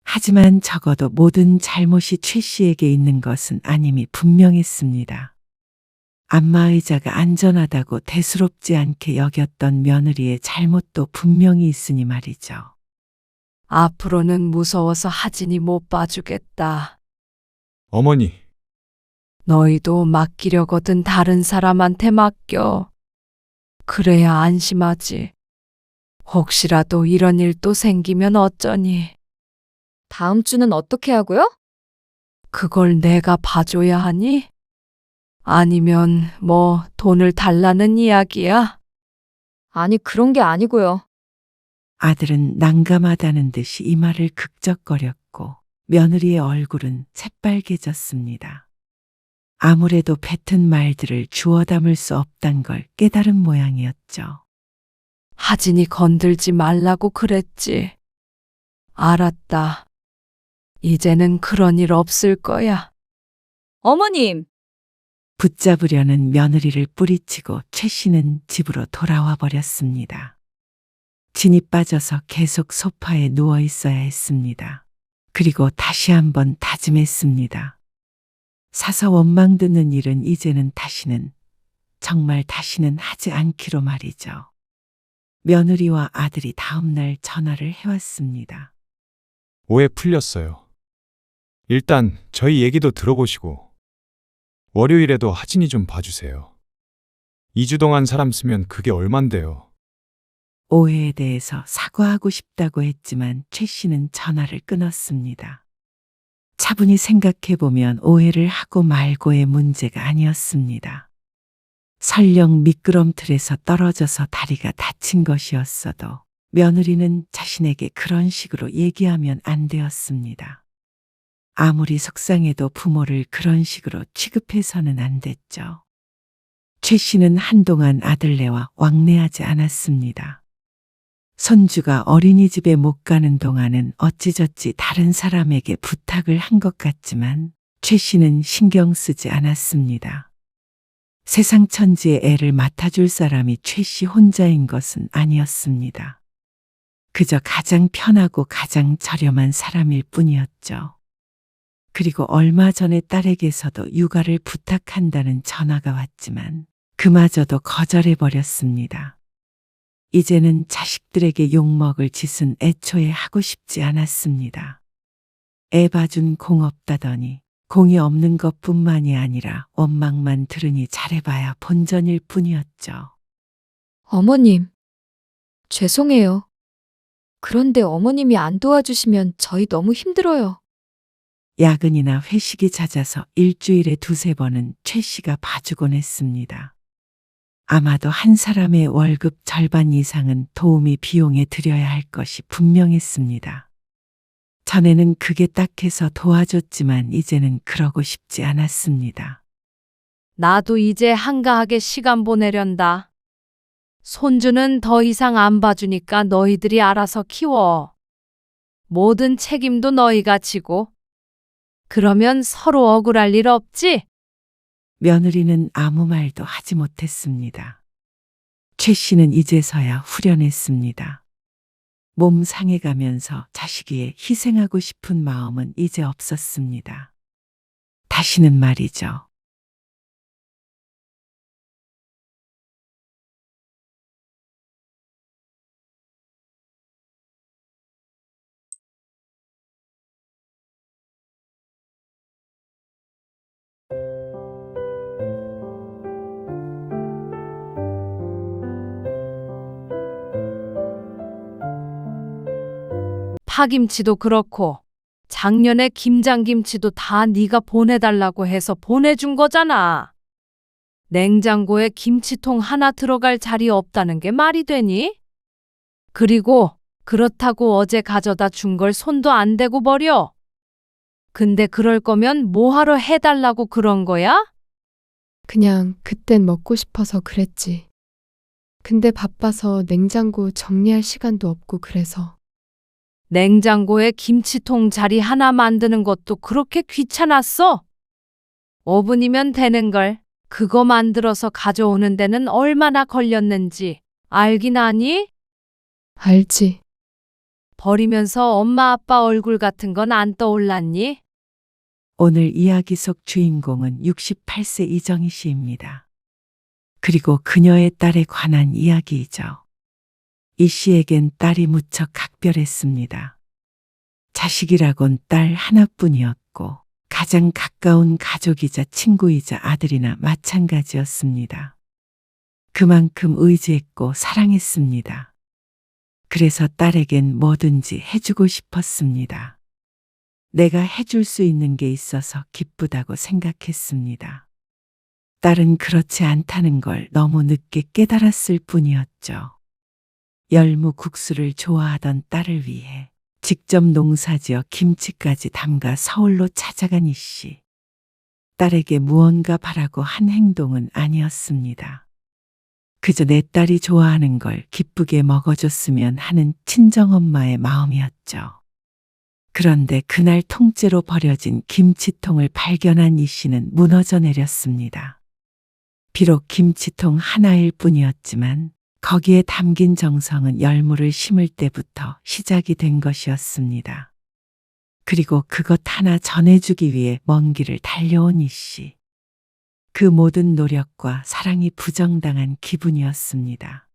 하지만 적어도 모든 잘못이 최 씨에게 있는 것은 아님이 분명했습니다. 안마의자가 안전하다고 대수롭지 않게 여겼던 며느리의 잘못도 분명히 있으니 말이죠. 앞으로는 무서워서 하진이 못 봐주겠다. 어머니, 너희도 맡기려거든 다른 사람한테 맡겨. 그래야 안심하지. 혹시라도 이런 일 또 생기면 어쩌니? 다음 주는 어떻게 하고요? 그걸 내가 봐줘야 하니? 아니면 뭐 돈을 달라는 이야기야? 아니, 그런 게 아니고요. 아들은 난감하다는 듯이 이마를 극적거렸고 며느리의 얼굴은 새빨개졌습니다. 아무래도 뱉은 말들을 주워 담을 수 없단 걸 깨달은 모양이었죠. 하진이 건들지 말라고 그랬지. 알았다. 이제는 그런 일 없을 거야. 어머님! 붙잡으려는 며느리를 뿌리치고 최 씨는 집으로 돌아와 버렸습니다. 진이 빠져서 계속 소파에 누워 있어야 했습니다. 그리고 다시 한번 다짐했습니다. 사서 원망 듣는 일은 이제는 정말 다시는 하지 않기로 말이죠. 며느리와 아들이 다음날 전화를 해왔습니다. 오해 풀렸어요. 일단 저희 얘기도 들어보시고 월요일에도 하진이 좀 봐주세요. 2주 동안 사람 쓰면 그게 얼만데요. 오해에 대해서 사과하고 싶다고 했지만 최 씨는 전화를 끊었습니다. 차분히 생각해보면 오해를 하고 말고의 문제가 아니었습니다. 설령 미끄럼틀에서 떨어져서 다리가 다친 것이었어도 며느리는 자신에게 그런 식으로 얘기하면 안 되었습니다. 아무리 속상해도 부모를 그런 식으로 취급해서는 안 됐죠. 최 씨는 한동안 아들네와 왕래하지 않았습니다. 손주가 어린이집에 못 가는 동안은 어찌저찌 다른 사람에게 부탁을 한 것 같지만 최 씨는 신경 쓰지 않았습니다. 세상 천지의 애를 맡아줄 사람이 최 씨 혼자인 것은 아니었습니다. 그저 가장 편하고 가장 저렴한 사람일 뿐이었죠. 그리고 얼마 전에 딸에게서도 육아를 부탁한다는 전화가 왔지만 그마저도 거절해버렸습니다. 이제는 자식들에게 욕먹을 짓은 애초에 하고 싶지 않았습니다. 애 봐준 공 없다더니 공이 없는 것뿐만이 아니라 원망만 들으니 잘해봐야 본전일 뿐이었죠. 어머님, 죄송해요. 그런데 어머님이 안 도와주시면 저희 너무 힘들어요. 야근이나 회식이 잦아서 일주일에 두세 번은 최 씨가 봐주곤 했습니다. 아마도 한 사람의 월급 절반 이상은 도우미 비용에 들여야 할 것이 분명했습니다. 전에는 그게 딱해서 도와줬지만 이제는 그러고 싶지 않았습니다. 나도 이제 한가하게 시간 보내련다. 손주는 더 이상 안 봐주니까 너희들이 알아서 키워. 모든 책임도 너희가 지고. 그러면 서로 억울할 일 없지? 며느리는 아무 말도 하지 못했습니다. 최 씨는 이제서야 후련했습니다. 몸 상해가면서 자식 위해 희생하고 싶은 마음은 이제 없었습니다. 다시는 말이죠. 파김치도 그렇고 작년에 김장김치도 다 네가 보내달라고 해서 보내준 거잖아. 냉장고에 김치통 하나 들어갈 자리 없다는 게 말이 되니? 그리고 그렇다고 어제 가져다 준 걸 손도 안 대고 버려. 근데 그럴 거면 뭐하러 해달라고 그런 거야? 그냥 그땐 먹고 싶어서 그랬지. 근데 바빠서 냉장고 정리할 시간도 없고 그래서. 냉장고에 김치통 자리 하나 만드는 것도 그렇게 귀찮았어? 5분이면 되는걸. 그거 만들어서 가져오는 데는 얼마나 걸렸는지 알긴 아니? 알지. 버리면서 엄마 아빠 얼굴 같은 건 안 떠올랐니? 오늘 이야기 속 주인공은 68세 이정희 씨입니다. 그리고 그녀의 딸에 관한 이야기이죠. 이 씨에겐 딸이 무척 각별했습니다. 자식이라곤 딸 하나뿐이었고 가장 가까운 가족이자 친구이자 아들이나 마찬가지였습니다. 그만큼 의지했고 사랑했습니다. 그래서 딸에겐 뭐든지 해주고 싶었습니다. 내가 해줄 수 있는 게 있어서 기쁘다고 생각했습니다. 딸은 그렇지 않다는 걸 너무 늦게 깨달았을 뿐이었죠. 열무국수를 좋아하던 딸을 위해 직접 농사지어 김치까지 담가 서울로 찾아간 이 씨. 딸에게 무언가 바라고 한 행동은 아니었습니다. 그저 내 딸이 좋아하는 걸 기쁘게 먹어줬으면 하는 친정엄마의 마음이었죠. 그런데 그날 통째로 버려진 김치통을 발견한 이 씨는 무너져 내렸습니다. 비록 김치통 하나일 뿐이었지만 거기에 담긴 정성은 열무를 심을 때부터 시작이 된 것이었습니다. 그리고 그것 하나 전해주기 위해 먼 길을 달려온 이 씨. 그 모든 노력과 사랑이 부정당한 기분이었습니다.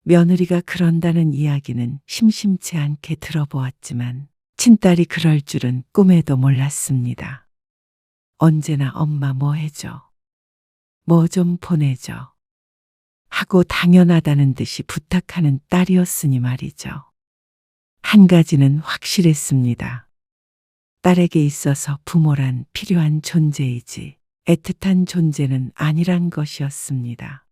며느리가 그런다는 이야기는 심심치 않게 들어보았지만 친딸이 그럴 줄은 꿈에도 몰랐습니다. 언제나 엄마 뭐 해줘? 뭐 좀 보내줘? 하고 당연하다는 듯이 부탁하는 딸이었으니 말이죠. 한 가지는 확실했습니다. 딸에게 있어서 부모란 필요한 존재이지 애틋한 존재는 아니란 것이었습니다.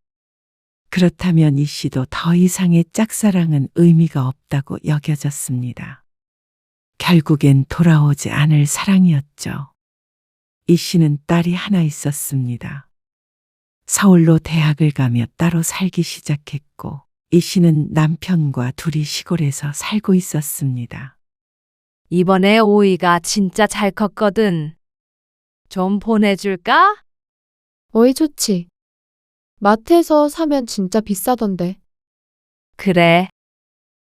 그렇다면 이 씨도 더 이상의 짝사랑은 의미가 없다고 여겨졌습니다. 결국엔 돌아오지 않을 사랑이었죠. 이 씨는 딸이 하나 있었습니다. 서울로 대학을 가며 따로 살기 시작했고 이 씨는 남편과 둘이 시골에서 살고 있었습니다. 이번에 오이가 진짜 잘 컸거든. 좀 보내줄까? 어이 좋지. 마트에서 사면 진짜 비싸던데. 그래.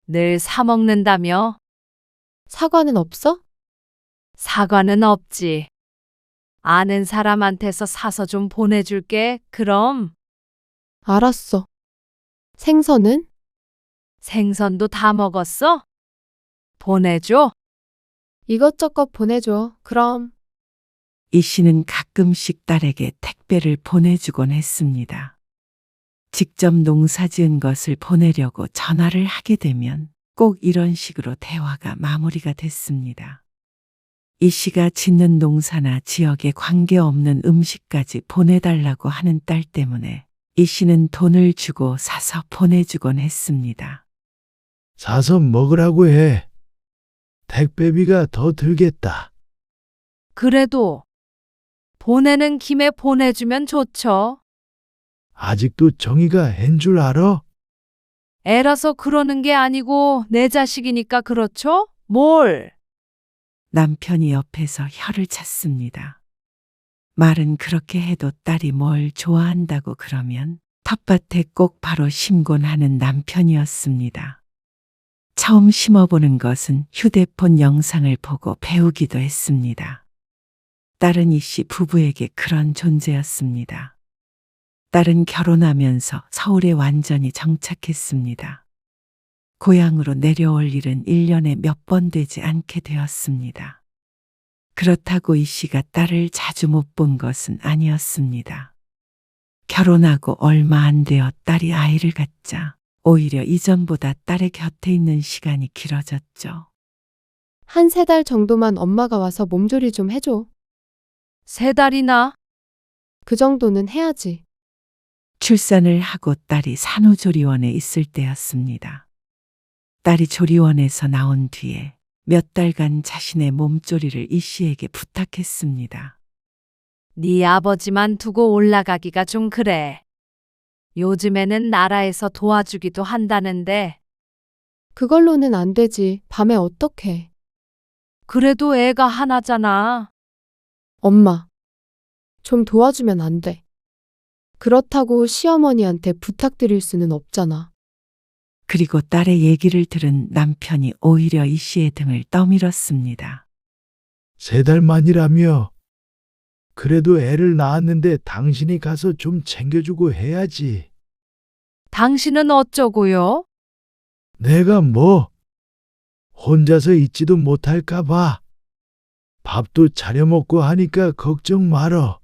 늘 사 먹는다며? 사과는 없어? 사과는 없지. 아는 사람한테서 사서 좀 보내줄게. 그럼. 알았어. 생선은? 생선도 다 먹었어? 보내줘. 이것저것 보내줘. 그럼. 이 씨는 가끔씩 딸에게 택배를 보내주곤 했습니다. 직접 농사 지은 것을 보내려고 전화를 하게 되면 꼭 이런 식으로 대화가 마무리가 됐습니다. 이 씨가 짓는 농사나 지역에 관계없는 음식까지 보내달라고 하는 딸 때문에 이 씨는 돈을 주고 사서 보내주곤 했습니다. 사서 먹으라고 해. 택배비가 더 들겠다. 그래도 보내는 김에 보내주면 좋죠. 아직도 정의가 한 줄 알아? 애라서 그러는 게 아니고 내 자식이니까 그렇죠? 뭘? 남편이 옆에서 혀를 찼습니다. 말은 그렇게 해도 딸이 뭘 좋아한다고 그러면 텃밭에 꼭 바로 심곤 하는 남편이었습니다. 처음 심어보는 것은 휴대폰 영상을 보고 배우기도 했습니다. 딸은 이 씨 부부에게 그런 존재였습니다. 딸은 결혼하면서 서울에 완전히 정착했습니다. 고향으로 내려올 일은 1년에 몇 번 되지 않게 되었습니다. 그렇다고 이 씨가 딸을 자주 못 본 것은 아니었습니다. 결혼하고 얼마 안 되어 딸이 아이를 갖자 오히려 이전보다 딸의 곁에 있는 시간이 길어졌죠. 한 3달 정도만 엄마가 와서 몸조리 좀 해줘. 3달이나? 그 정도는 해야지. 출산을 하고 딸이 산후조리원에 있을 때였습니다. 딸이 조리원에서 나온 뒤에 몇 달간 자신의 몸조리를 이 씨에게 부탁했습니다. 네 아버지만 두고 올라가기가 좀 그래. 요즘에는 나라에서 도와주기도 한다는데 그걸로는 안 되지. 밤에 어떡해. 그래도 애가 하나잖아. 엄마, 좀 도와주면 안 돼. 그렇다고 시어머니한테 부탁드릴 수는 없잖아. 그리고 딸의 얘기를 들은 남편이 오히려 이 씨의 등을 떠밀었습니다. 3달 만이라며. 그래도 애를 낳았는데 당신이 가서 좀 챙겨주고 해야지. 당신은 어쩌고요? 내가 뭐? 혼자서 있지도 못할까 봐. 밥도 차려 먹고 하니까 걱정 말어.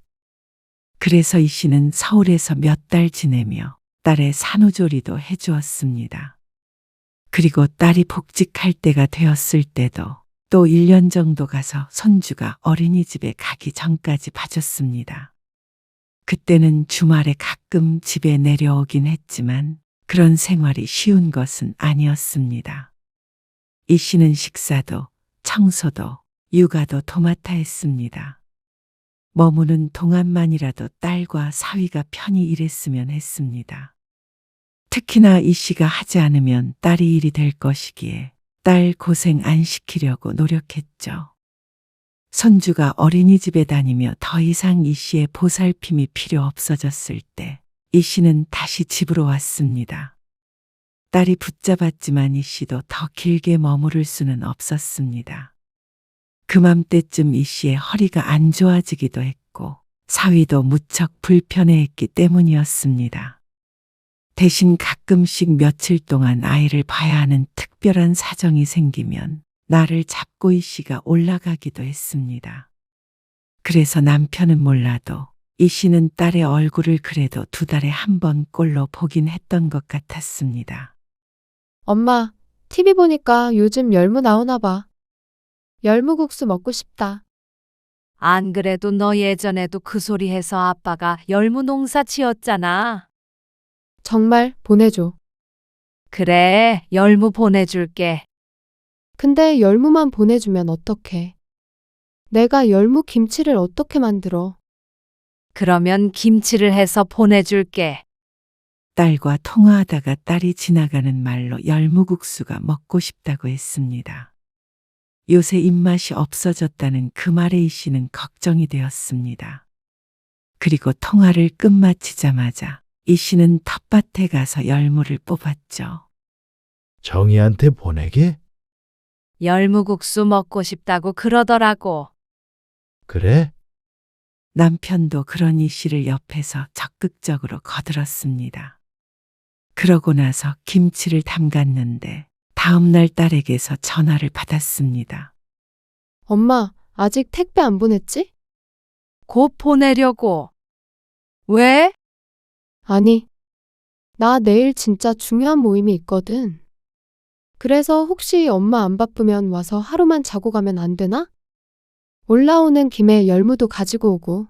그래서 이 씨는 서울에서 몇 달 지내며 딸의 산후조리도 해주었습니다. 그리고 딸이 복직할 때가 되었을 때도 또 1년 정도 가서 손주가 어린이집에 가기 전까지 봐줬습니다. 그때는 주말에 가끔 집에 내려오긴 했지만 그런 생활이 쉬운 것은 아니었습니다. 이 씨는 식사도 청소도 육아도 도맡아 했습니다. 머무는 동안만이라도 딸과 사위가 편히 일했으면 했습니다. 특히나 이 씨가 하지 않으면 딸이 일이 될 것이기에 딸 고생 안 시키려고 노력했죠. 손주가 어린이집에 다니며 더 이상 이 씨의 보살핌이 필요 없어졌을 때 이 씨는 다시 집으로 왔습니다. 딸이 붙잡았지만 이 씨도 더 길게 머무를 수는 없었습니다. 그맘때쯤 이 씨의 허리가 안 좋아지기도 했고 사위도 무척 불편해했기 때문이었습니다. 대신 가끔씩 며칠 동안 아이를 봐야 하는 특별한 사정이 생기면 나를 잡고 이 씨가 올라가기도 했습니다. 그래서 남편은 몰라도 이 씨는 딸의 얼굴을 그래도 2달에 1번 꼴로 보긴 했던 것 같았습니다. 엄마, TV 보니까 요즘 열무 나오나 봐. 열무국수 먹고 싶다. 안 그래도 너 예전에도 그 소리 해서 아빠가 열무 농사 지었잖아. 정말 보내줘. 그래, 열무 보내줄게. 근데 열무만 보내주면 어떡해. 내가 열무 김치를 어떻게 만들어. 그러면 김치를 해서 보내줄게. 딸과 통화하다가 딸이 지나가는 말로 열무국수가 먹고 싶다고 했습니다. 요새 입맛이 없어졌다는 그 말에 이 씨는 걱정이 되었습니다. 그리고 통화를 끝마치자마자 이 씨는 텃밭에 가서 열무를 뽑았죠. 정희한테 보내게? 열무국수 먹고 싶다고 그러더라고. 그래? 남편도 그런 이 씨를 옆에서 적극적으로 거들었습니다. 그러고 나서 김치를 담갔는데 다음날 딸에게서 전화를 받았습니다. 엄마, 아직 택배 안 보냈지? 곧 보내려고. 왜? 아니, 나 내일 진짜 중요한 모임이 있거든. 그래서 혹시 엄마 안 바쁘면 와서 하루만 자고 가면 안 되나? 올라오는 김에 열무도 가지고 오고.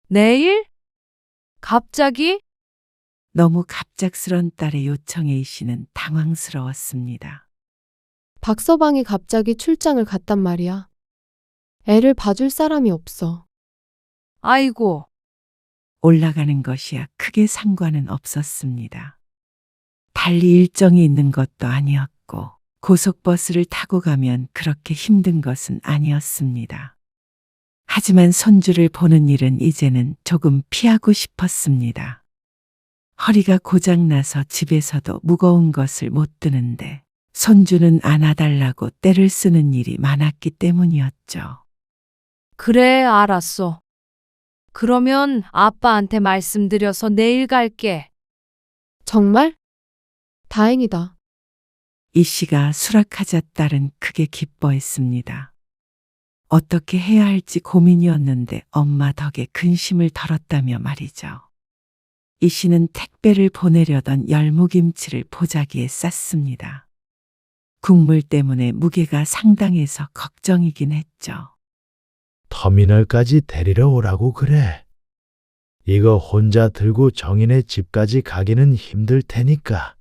내일? 갑자기? 너무 갑작스런 딸의 요청에 이 씨는 당황스러웠습니다. 박서방이 갑자기 출장을 갔단 말이야. 애를 봐줄 사람이 없어. 아이고, 올라가는 것이야 크게 상관은 없었습니다. 달리 일정이 있는 것도 아니었고 고속버스를 타고 가면 그렇게 힘든 것은 아니었습니다. 하지만 손주를 보는 일은 이제는 조금 피하고 싶었습니다. 허리가 고장나서 집에서도 무거운 것을 못 드는데 손주는 안아달라고 떼를 쓰는 일이 많았기 때문이었죠. 그래, 알았어. 그러면 아빠한테 말씀드려서 내일 갈게. 정말? 다행이다. 이 씨가 수락하자 딸은 크게 기뻐했습니다. 어떻게 해야 할지 고민이었는데 엄마 덕에 근심을 덜었다며 말이죠. 이 씨는 택배를 보내려던 열무김치를 보자기에 쌌습니다. 국물 때문에 무게가 상당해서 걱정이긴 했죠. 터미널까지 데리러 오라고 그래. 이거 혼자 들고 정인의 집까지 가기는 힘들 테니까.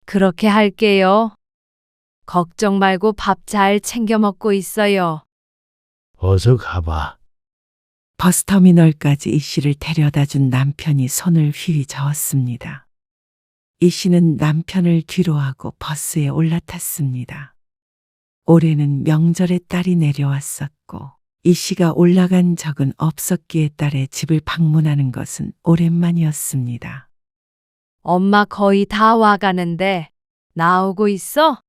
그렇게 할게요. 걱정 말고 밥 잘 챙겨 먹고 있어요. 어서 가봐. 버스터미널까지 이 씨를 데려다 준 남편이 손을 휘휘 저었습니다. 이 씨는 남편을 뒤로하고 버스에 올라탔습니다. 올해는 명절에 딸이 내려왔었고 이 씨가 올라간 적은 없었기에 딸의 집을 방문하는 것은 오랜만이었습니다. 엄마 거의 다 와가는데 나오고 있어?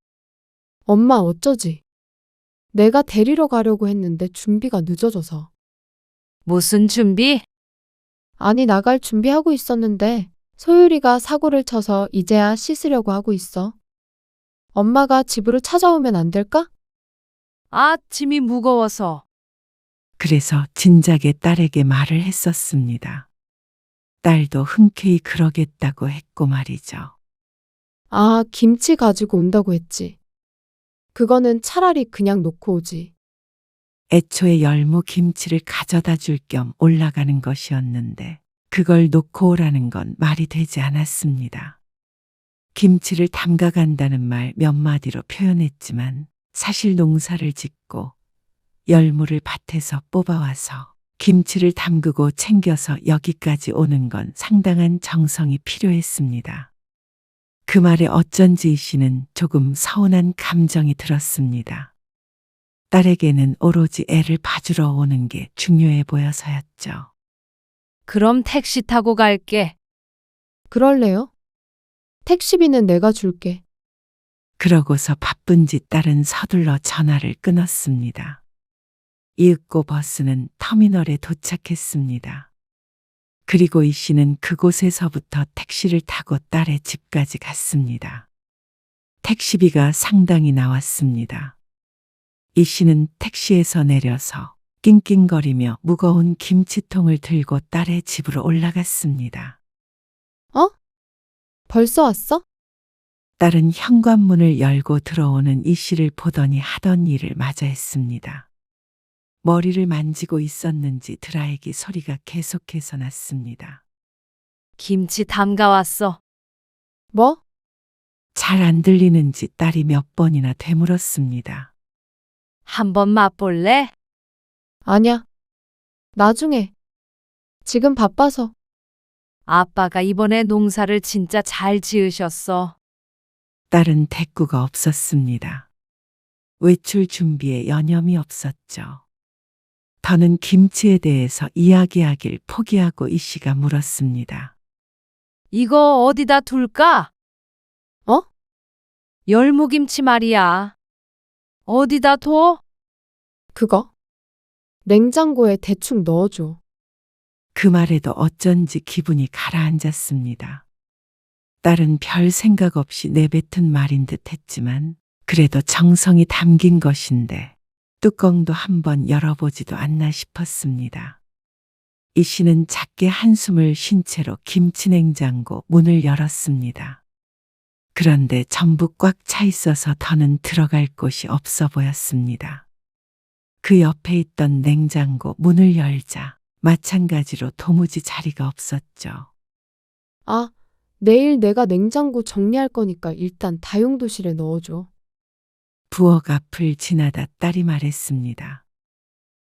엄마 어쩌지? 내가 데리러 가려고 했는데 준비가 늦어져서. 무슨 준비? 아니, 나갈 준비하고 있었는데 소율이가 사고를 쳐서 이제야 씻으려고 하고 있어. 엄마가 집으로 찾아오면 안 될까? 아, 짐이 무거워서. 그래서 진작에 딸에게 말을 했었습니다. 딸도 흔쾌히 그러겠다고 했고 말이죠. 아, 김치 가지고 온다고 했지. 그거는 차라리 그냥 놓고 오지. 애초에 열무 김치를 가져다 줄 겸 올라가는 것이었는데 그걸 놓고 오라는 건 말이 되지 않았습니다. 김치를 담가간다는 말 몇 마디로 표현했지만 사실 농사를 짓고 열무를 밭에서 뽑아와서 김치를 담그고 챙겨서 여기까지 오는 건 상당한 정성이 필요했습니다. 그 말에 어쩐지 이 씨는 조금 서운한 감정이 들었습니다. 딸에게는 오로지 애를 봐주러 오는 게 중요해 보여서였죠. 그럼 택시 타고 갈게. 그럴래요? 택시비는 내가 줄게. 그러고서 바쁜지 딸은 서둘러 전화를 끊었습니다. 이윽고 버스는 터미널에 도착했습니다. 그리고 이 씨는 그곳에서부터 택시를 타고 딸의 집까지 갔습니다. 택시비가 상당히 나왔습니다. 이 씨는 택시에서 내려서 낑낑거리며 무거운 김치통을 들고 딸의 집으로 올라갔습니다. 벌써 왔어? 딸은 현관문을 열고 들어오는 이 씨를 보더니 하던 일을 마저 했습니다. 머리를 만지고 있었는지 드라이기 소리가 계속해서 났습니다. 김치 담가왔어. 뭐? 잘 안 들리는지 딸이 몇 번이나 되물었습니다. 한번 맛볼래? 아냐. 나중에. 지금 바빠서. 아빠가 이번에 농사를 진짜 잘 지으셨어. 딸은 대꾸가 없었습니다. 외출 준비에 여념이 없었죠. 더는 김치에 대해서 이야기하길 포기하고 이 씨가 물었습니다. 이거 어디다 둘까? 어? 열무김치 말이야. 어디다 둬? 그거? 냉장고에 대충 넣어줘. 그 말에도 어쩐지 기분이 가라앉았습니다. 딸은 별 생각 없이 내뱉은 말인 듯 했지만 그래도 정성이 담긴 것인데 뚜껑도 한번 열어보지도 않나 싶었습니다. 이 씨는 작게 한숨을 쉰 채로 김치냉장고 문을 열었습니다. 그런데 전부 꽉 차 있어서 더는 들어갈 곳이 없어 보였습니다. 그 옆에 있던 냉장고 문을 열자 마찬가지로 도무지 자리가 없었죠. 아, 내일 내가 냉장고 정리할 거니까 일단 다용도실에 넣어줘. 부엌 앞을 지나다 딸이 말했습니다.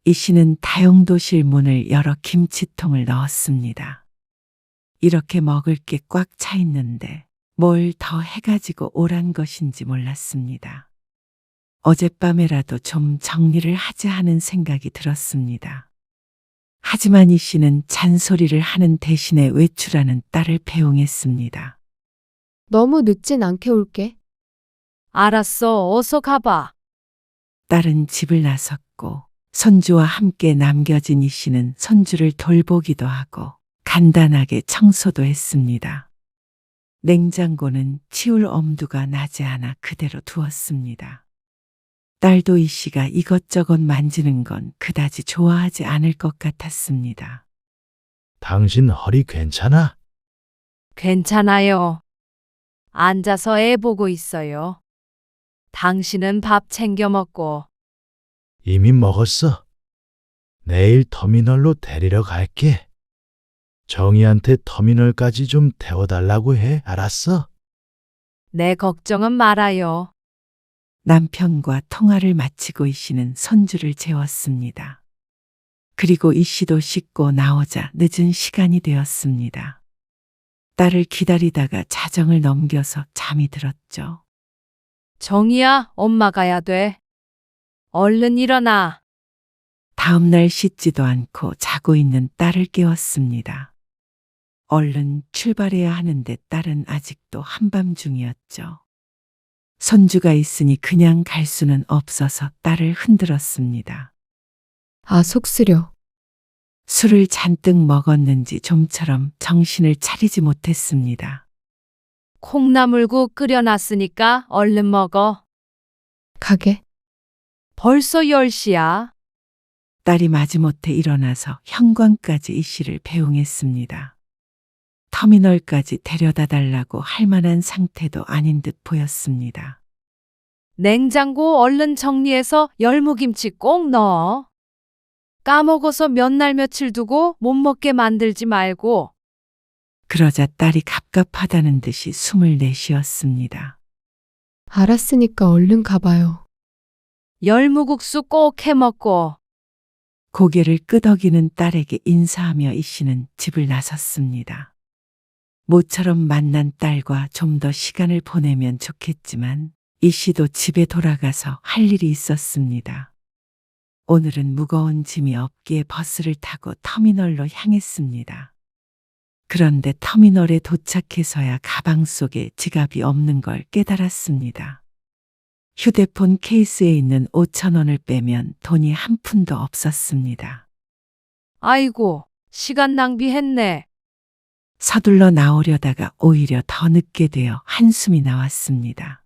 이 씨는 다용도실 문을 열어 김치통을 넣었습니다. 이렇게 먹을 게 꽉 차 있는데 뭘 더 해가지고 오란 것인지 몰랐습니다. 어젯밤에라도 좀 정리를 하자 하는 생각이 들었습니다. 하지만 이 씨는 잔소리를 하는 대신에 외출하는 딸을 배웅했습니다. 너무 늦진 않게 올게. 알았어, 어서 가봐. 딸은 집을 나섰고 손주와 함께 남겨진 이 씨는 손주를 돌보기도 하고 간단하게 청소도 했습니다. 냉장고는 치울 엄두가 나지 않아 그대로 두었습니다. 딸도 이 씨가 이것저것 만지는 건 그다지 좋아하지 않을 것 같았습니다. 당신 허리 괜찮아? 괜찮아요. 앉아서 애 보고 있어요. 당신은 밥 챙겨 먹고. 이미 먹었어. 내일 터미널로 데리러 갈게. 정희한테 터미널까지 좀 태워달라고 해. 알았어? 내 걱정은 말아요. 남편과 통화를 마치고 이 씨는 손주를 재웠습니다. 그리고 이 씨도 씻고 나오자 늦은 시간이 되었습니다. 딸을 기다리다가 자정을 넘겨서 잠이 들었죠. 정희야, 엄마 가야 돼. 얼른 일어나. 다음날 씻지도 않고 자고 있는 딸을 깨웠습니다. 얼른 출발해야 하는데 딸은 아직도 한밤중이었죠. 손주가 있으니 그냥 갈 수는 없어서 딸을 흔들었습니다. 아, 속쓰려. 술을 잔뜩 먹었는지 좀처럼 정신을 차리지 못했습니다. 콩나물국 끓여놨으니까 얼른 먹어. 가게. 벌써 10시야. 딸이 마지못해 일어나서 현관까지 이 씨를 배웅했습니다. 터미널까지 데려다 달라고 할 만한 상태도 아닌 듯 보였습니다. 냉장고 얼른 정리해서 열무김치 꼭 넣어. 까먹어서 몇 날 며칠 두고 못 먹게 만들지 말고. 그러자 딸이 갑갑하다는 듯이 숨을 내쉬었습니다. 알았으니까 얼른 가봐요. 열무국수 꼭 해먹고. 고개를 끄덕이는 딸에게 인사하며 이 씨는 집을 나섰습니다. 모처럼 만난 딸과 좀 더 시간을 보내면 좋겠지만 이 씨도 집에 돌아가서 할 일이 있었습니다. 오늘은 무거운 짐이 없기에 버스를 타고 터미널로 향했습니다. 그런데 터미널에 도착해서야 가방 속에 지갑이 없는 걸 깨달았습니다. 휴대폰 케이스에 있는 5,000원을 빼면 돈이 한 푼도 없었습니다. 아이고, 시간 낭비했네. 서둘러 나오려다가 오히려 더 늦게 되어 한숨이 나왔습니다.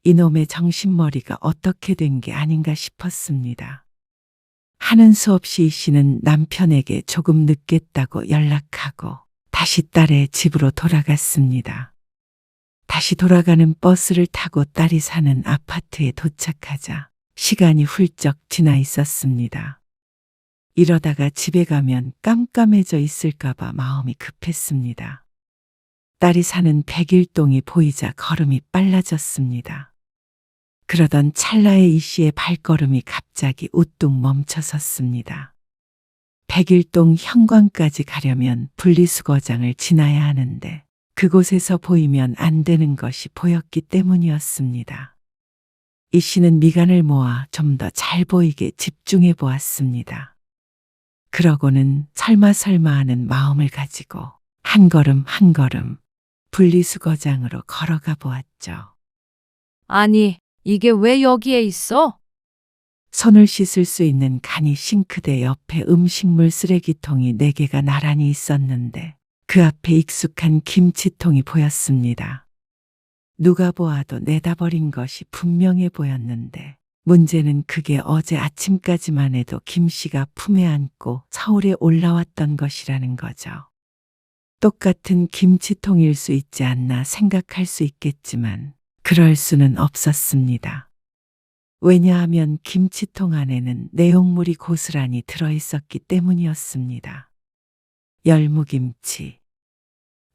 이놈의 정신머리가 어떻게 된 게 아닌가 싶었습니다. 하는 수 없이 이 씨는 남편에게 조금 늦겠다고 연락하고 다시 딸의 집으로 돌아갔습니다. 다시 돌아가는 버스를 타고 딸이 사는 아파트에 도착하자 시간이 훌쩍 지나 있었습니다. 이러다가 집에 가면 깜깜해져 있을까봐 마음이 급했습니다. 딸이 사는 백일동이 보이자 걸음이 빨라졌습니다. 그러던 찰나에 이 씨의 발걸음이 갑자기 우뚝 멈춰섰습니다. 백일동 현관까지 가려면 분리수거장을 지나야 하는데 그곳에서 보이면 안 되는 것이 보였기 때문이었습니다. 이 씨는 미간을 모아 좀 더 잘 보이게 집중해 보았습니다. 그러고는 설마 하는 마음을 가지고 한 걸음 한 걸음 분리수거장으로 걸어가 보았죠. 아니, 이게 왜 여기에 있어? 손을 씻을 수 있는 간이 싱크대 옆에 음식물 쓰레기통이 4개가 나란히 있었는데 그 앞에 익숙한 김치통이 보였습니다. 누가 보아도 내다 버린 것이 분명해 보였는데 문제는 그게 어제 아침까지만 해도 김 씨가 품에 안고 서울에 올라왔던 것이라는 거죠. 똑같은 김치통일 수 있지 않나 생각할 수 있겠지만 그럴 수는 없었습니다. 왜냐하면 김치통 안에는 내용물이 고스란히 들어있었기 때문이었습니다. 열무김치.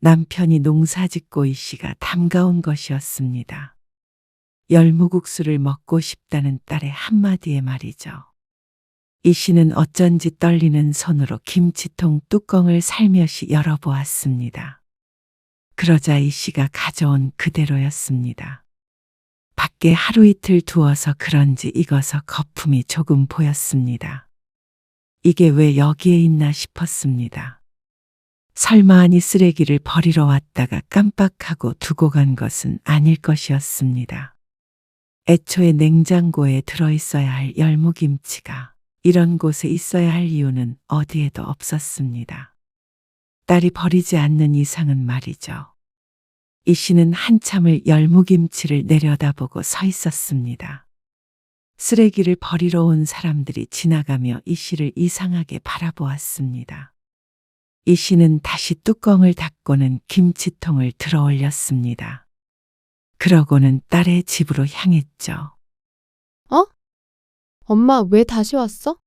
남편이 농사짓고 이 씨가 담가온 것이었습니다. 열무국수를 먹고 싶다는 딸의 한마디에 말이죠. 이 씨는 어쩐지 떨리는 손으로 김치통 뚜껑을 살며시 열어보았습니다. 그러자 이 씨가 가져온 그대로였습니다. 밖에 하루 이틀 두어서 그런지 익어서 거품이 조금 보였습니다. 이게 왜 여기에 있나 싶었습니다. 설마 아니 쓰레기를 버리러 왔다가 깜빡하고 두고 간 것은 아닐 것이었습니다. 애초에 냉장고에 들어있어야 할 열무김치가 이런 곳에 있어야 할 이유는 어디에도 없었습니다. 딸이 버리지 않는 이상은 말이죠. 이 씨는 한참을 열무김치를 내려다보고 서 있었습니다. 쓰레기를 버리러 온 사람들이 지나가며 이 씨를 이상하게 바라보았습니다. 이 씨는 다시 뚜껑을 닫고는 김치통을 들어 올렸습니다. 그러고는 딸의 집으로 향했죠. 엄마, 왜 다시 왔어?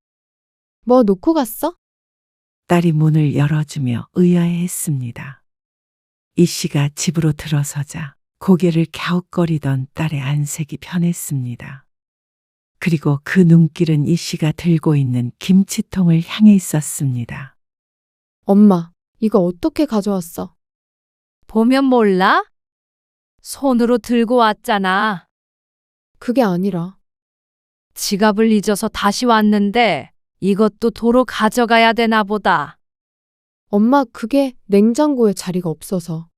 뭐 놓고 갔어? 딸이 문을 열어주며 의아해했습니다. 이 씨가 집으로 들어서자 고개를 갸웃거리던 딸의 안색이 변했습니다. 그리고 그 눈길은 이 씨가 들고 있는 김치통을 향해 있었습니다. 엄마, 이거 어떻게 가져왔어? 보면 몰라? 손으로 들고 왔잖아. 그게 아니라. 지갑을 잊어서 다시 왔는데 이것도 도로 가져가야 되나 보다. 엄마, 그게 냉장고에 자리가 없어서.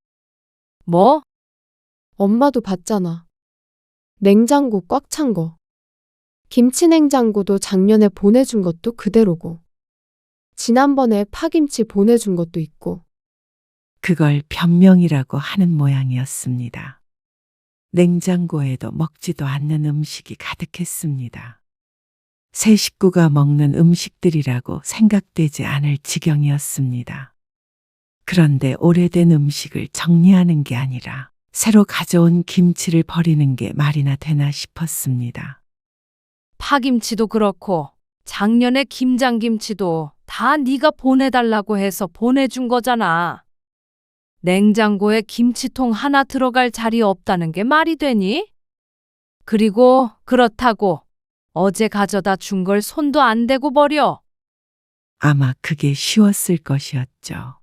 뭐? 엄마도 봤잖아. 냉장고 꽉 찬 거. 김치 냉장고도 작년에 보내준 것도 그대로고. 지난번에 파김치 보내준 것도 있고. 그걸 변명이라고 하는 모양이었습니다. 냉장고에도 먹지도 않는 음식이 가득했습니다. 새 식구가 먹는 음식들이라고 생각되지 않을 지경이었습니다. 그런데 오래된 음식을 정리하는 게 아니라 새로 가져온 김치를 버리는 게 말이나 되나 싶었습니다. 파김치도 그렇고 작년에 김장김치도 다 네가 보내달라고 해서 보내준 거잖아. 냉장고에 김치통 하나 들어갈 자리 없다는 게 말이 되니? 그리고 그렇다고 어제 가져다 준 걸 손도 안 대고 버려. 아마 그게 쉬웠을 것이었죠.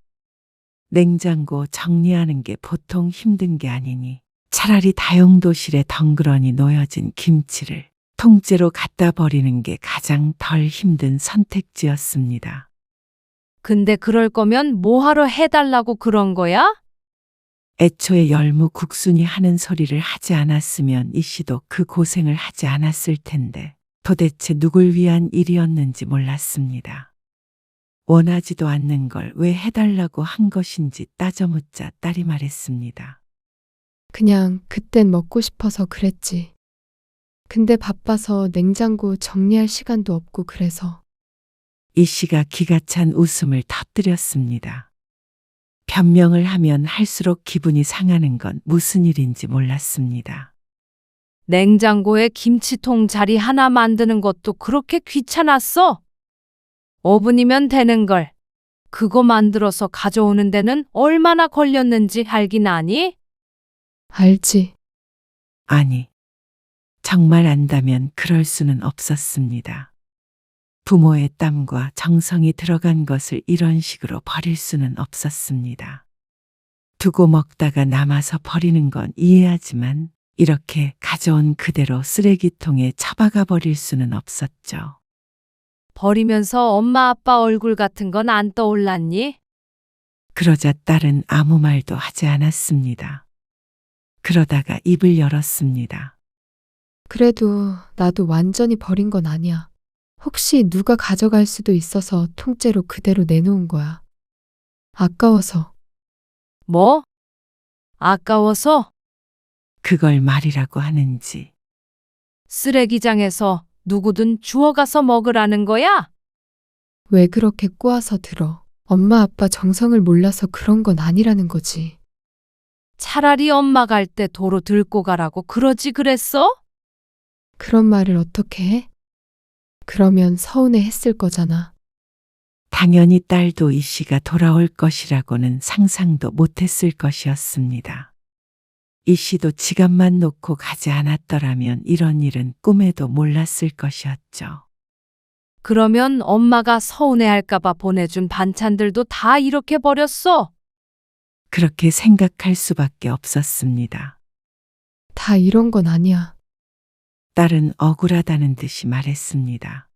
냉장고 정리하는 게 보통 힘든 게 아니니 차라리 다용도실에 덩그러니 놓여진 김치를 통째로 갖다 버리는 게 가장 덜 힘든 선택지였습니다. 근데 그럴 거면 뭐하러 해달라고 그런 거야? 애초에 열무국순이 하는 소리를 하지 않았으면 이 씨도 그 고생을 하지 않았을 텐데 도대체 누굴 위한 일이었는지 몰랐습니다. 원하지도 않는 걸 왜 해달라고 한 것인지 따져 묻자 딸이 말했습니다. 그냥 그땐 먹고 싶어서 그랬지. 근데 바빠서 냉장고 정리할 시간도 없고 그래서. 이 씨가 기가 찬 웃음을 터뜨렸습니다. 변명을 하면 할수록 기분이 상하는 건 무슨 일인지 몰랐습니다. 냉장고에 김치통 자리 하나 만드는 것도 그렇게 귀찮았어? 5분이면 되는 걸. 그거 만들어서 가져오는 데는 얼마나 걸렸는지 알긴 아니? 알지. 아니, 정말 안다면 그럴 수는 없었습니다. 부모의 땀과 정성이 들어간 것을 이런 식으로 버릴 수는 없었습니다. 두고 먹다가 남아서 버리는 건 이해하지만 이렇게 가져온 그대로 쓰레기통에 처박아 버릴 수는 없었죠. 버리면서 엄마 아빠 얼굴 같은 건 안 떠올랐니? 그러자 딸은 아무 말도 하지 않았습니다. 그러다가 입을 열었습니다. 그래도 나도 완전히 버린 건 아니야. 혹시 누가 가져갈 수도 있어서 통째로 그대로 내놓은 거야. 아까워서. 뭐? 아까워서? 그걸 말이라고 하는지. 쓰레기장에서 누구든 주워가서 먹으라는 거야? 왜 그렇게 꼬아서 들어? 엄마 아빠 정성을 몰라서 그런 건 아니라는 거지. 차라리 엄마 갈 때 도로 들고 가라고 그러지 그랬어? 그런 말을 어떻게 해? 그러면 서운해 했을 거잖아. 당연히 딸도 이 씨가 돌아올 것이라고는 상상도 못했을 것이었습니다. 이 씨도 지갑만 놓고 가지 않았더라면 이런 일은 꿈에도 몰랐을 것이었죠. 그러면 엄마가 서운해할까봐 보내준 반찬들도 다 이렇게 버렸어? 그렇게 생각할 수밖에 없었습니다. 다 이런 건 아니야. 딸은 억울하다는 듯이 말했습니다.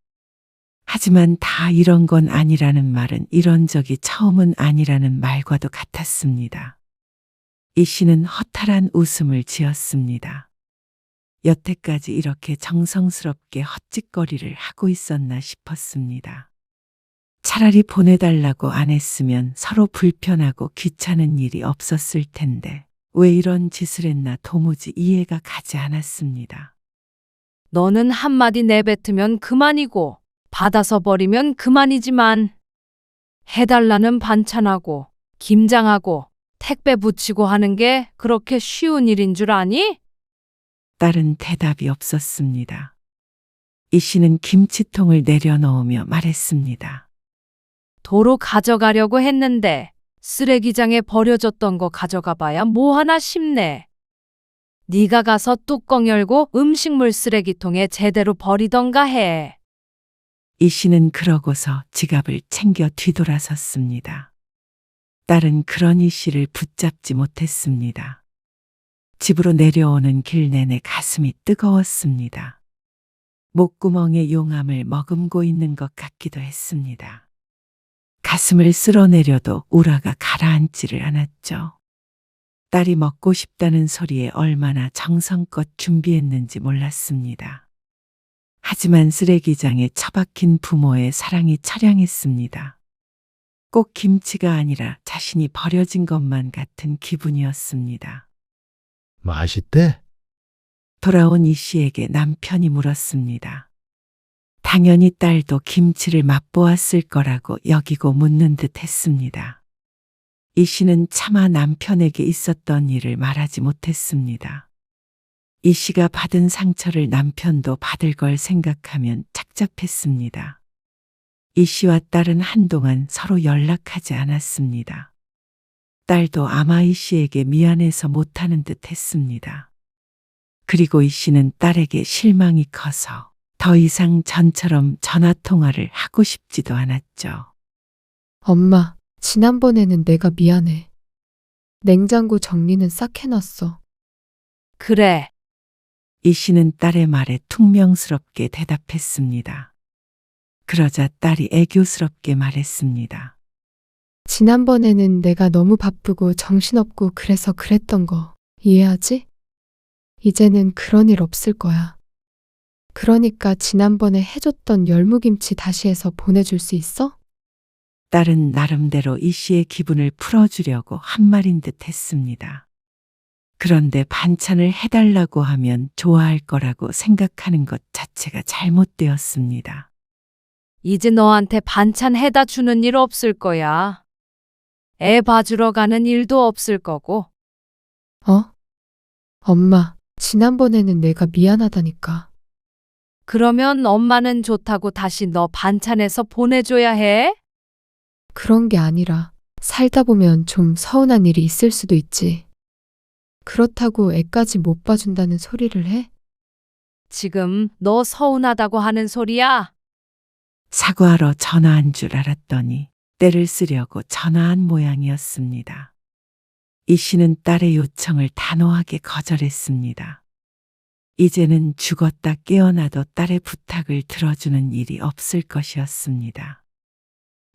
하지만 다 이런 건 아니라는 말은 이런 적이 처음은 아니라는 말과도 같았습니다. 이 씨는 허탈한 웃음을 지었습니다. 여태까지 이렇게 정성스럽게 헛짓거리를 하고 있었나 싶었습니다. 차라리 보내달라고 안 했으면 서로 불편하고 귀찮은 일이 없었을 텐데 왜 이런 짓을 했나 도무지 이해가 가지 않았습니다. 너는 한마디 내뱉으면 그만이고 받아서 버리면 그만이지만 해달라는 반찬하고 김장하고 택배 붙이고 하는 게 그렇게 쉬운 일인 줄 아니? 딸은 대답이 없었습니다. 이 씨는 김치통을 내려놓으며 말했습니다. 도로 가져가려고 했는데 쓰레기장에 버려졌던 거 가져가 봐야 뭐 하나 싶네. 네가 가서 뚜껑 열고 음식물 쓰레기통에 제대로 버리던가 해. 이 씨는 그러고서 지갑을 챙겨 뒤돌아섰습니다. 딸은 그런 이 씨를 붙잡지 못했습니다. 집으로 내려오는 길 내내 가슴이 뜨거웠습니다. 목구멍에 용암을 머금고 있는 것 같기도 했습니다. 가슴을 쓸어내려도 우라가 가라앉지를 않았죠. 딸이 먹고 싶다는 소리에 얼마나 정성껏 준비했는지 몰랐습니다. 하지만 쓰레기장에 처박힌 부모의 사랑이 처량했습니다. 꼭 김치가 아니라 자신이 버려진 것만 같은 기분이었습니다. 맛있대? 돌아온 이 씨에게 남편이 물었습니다. 당연히 딸도 김치를 맛보았을 거라고 여기고 묻는 듯 했습니다. 이 씨는 차마 남편에게 있었던 일을 말하지 못했습니다. 이 씨가 받은 상처를 남편도 받을 걸 생각하면 착잡했습니다. 이 씨와 딸은 한동안 서로 연락하지 않았습니다. 딸도 아마 이 씨에게 미안해서 못하는 듯 했습니다. 그리고 이 씨는 딸에게 실망이 커서 더 이상 전처럼 전화통화를 하고 싶지도 않았죠. 엄마, 지난번에는 내가 미안해. 냉장고 정리는 싹 해놨어. 그래. 이 씨는 딸의 말에 퉁명스럽게 대답했습니다. 그러자 딸이 애교스럽게 말했습니다. 지난번에는 내가 너무 바쁘고 정신없고 그래서 그랬던 거 이해하지? 이제는 그런 일 없을 거야. 그러니까 지난번에 해줬던 열무김치 다시 해서 보내줄 수 있어? 딸은 나름대로 이 씨의 기분을 풀어주려고 한 말인 듯 했습니다. 그런데 반찬을 해달라고 하면 좋아할 거라고 생각하는 것 자체가 잘못되었습니다. 이제 너한테 반찬 해다 주는 일 없을 거야. 애 봐주러 가는 일도 없을 거고. 엄마, 지난번에는 내가 미안하다니까. 그러면 엄마는 좋다고 다시 너 반찬해서 보내줘야 해? 그런 게 아니라 살다 보면 좀 서운한 일이 있을 수도 있지. 그렇다고 애까지 못 봐준다는 소리를 해? 지금 너 서운하다고 하는 소리야? 사과하러 전화한 줄 알았더니 때를 쓰려고 전화한 모양이었습니다. 이 씨는 딸의 요청을 단호하게 거절했습니다. 이제는 죽었다 깨어나도 딸의 부탁을 들어주는 일이 없을 것이었습니다.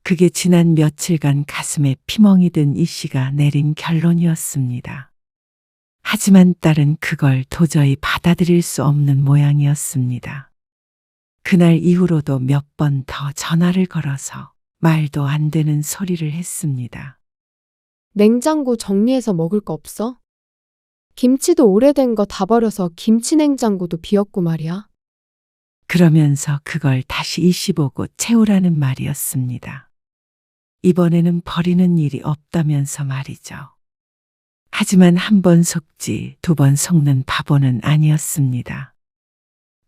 그게 지난 며칠간 가슴에 피멍이 든 이 씨가 내린 결론이었습니다. 하지만 딸은 그걸 도저히 받아들일 수 없는 모양이었습니다. 그날 이후로도 몇 번 더 전화를 걸어서 말도 안 되는 소리를 했습니다. 냉장고 정리해서 먹을 거 없어? 김치도 오래된 거 다 버려서 김치 냉장고도 비었고 말이야. 그러면서 그걸 다시 이 씨 보고 채우라는 말이었습니다. 이번에는 버리는 일이 없다면서 말이죠. 하지만 한 번 속지 두 번 속는 바보는 아니었습니다.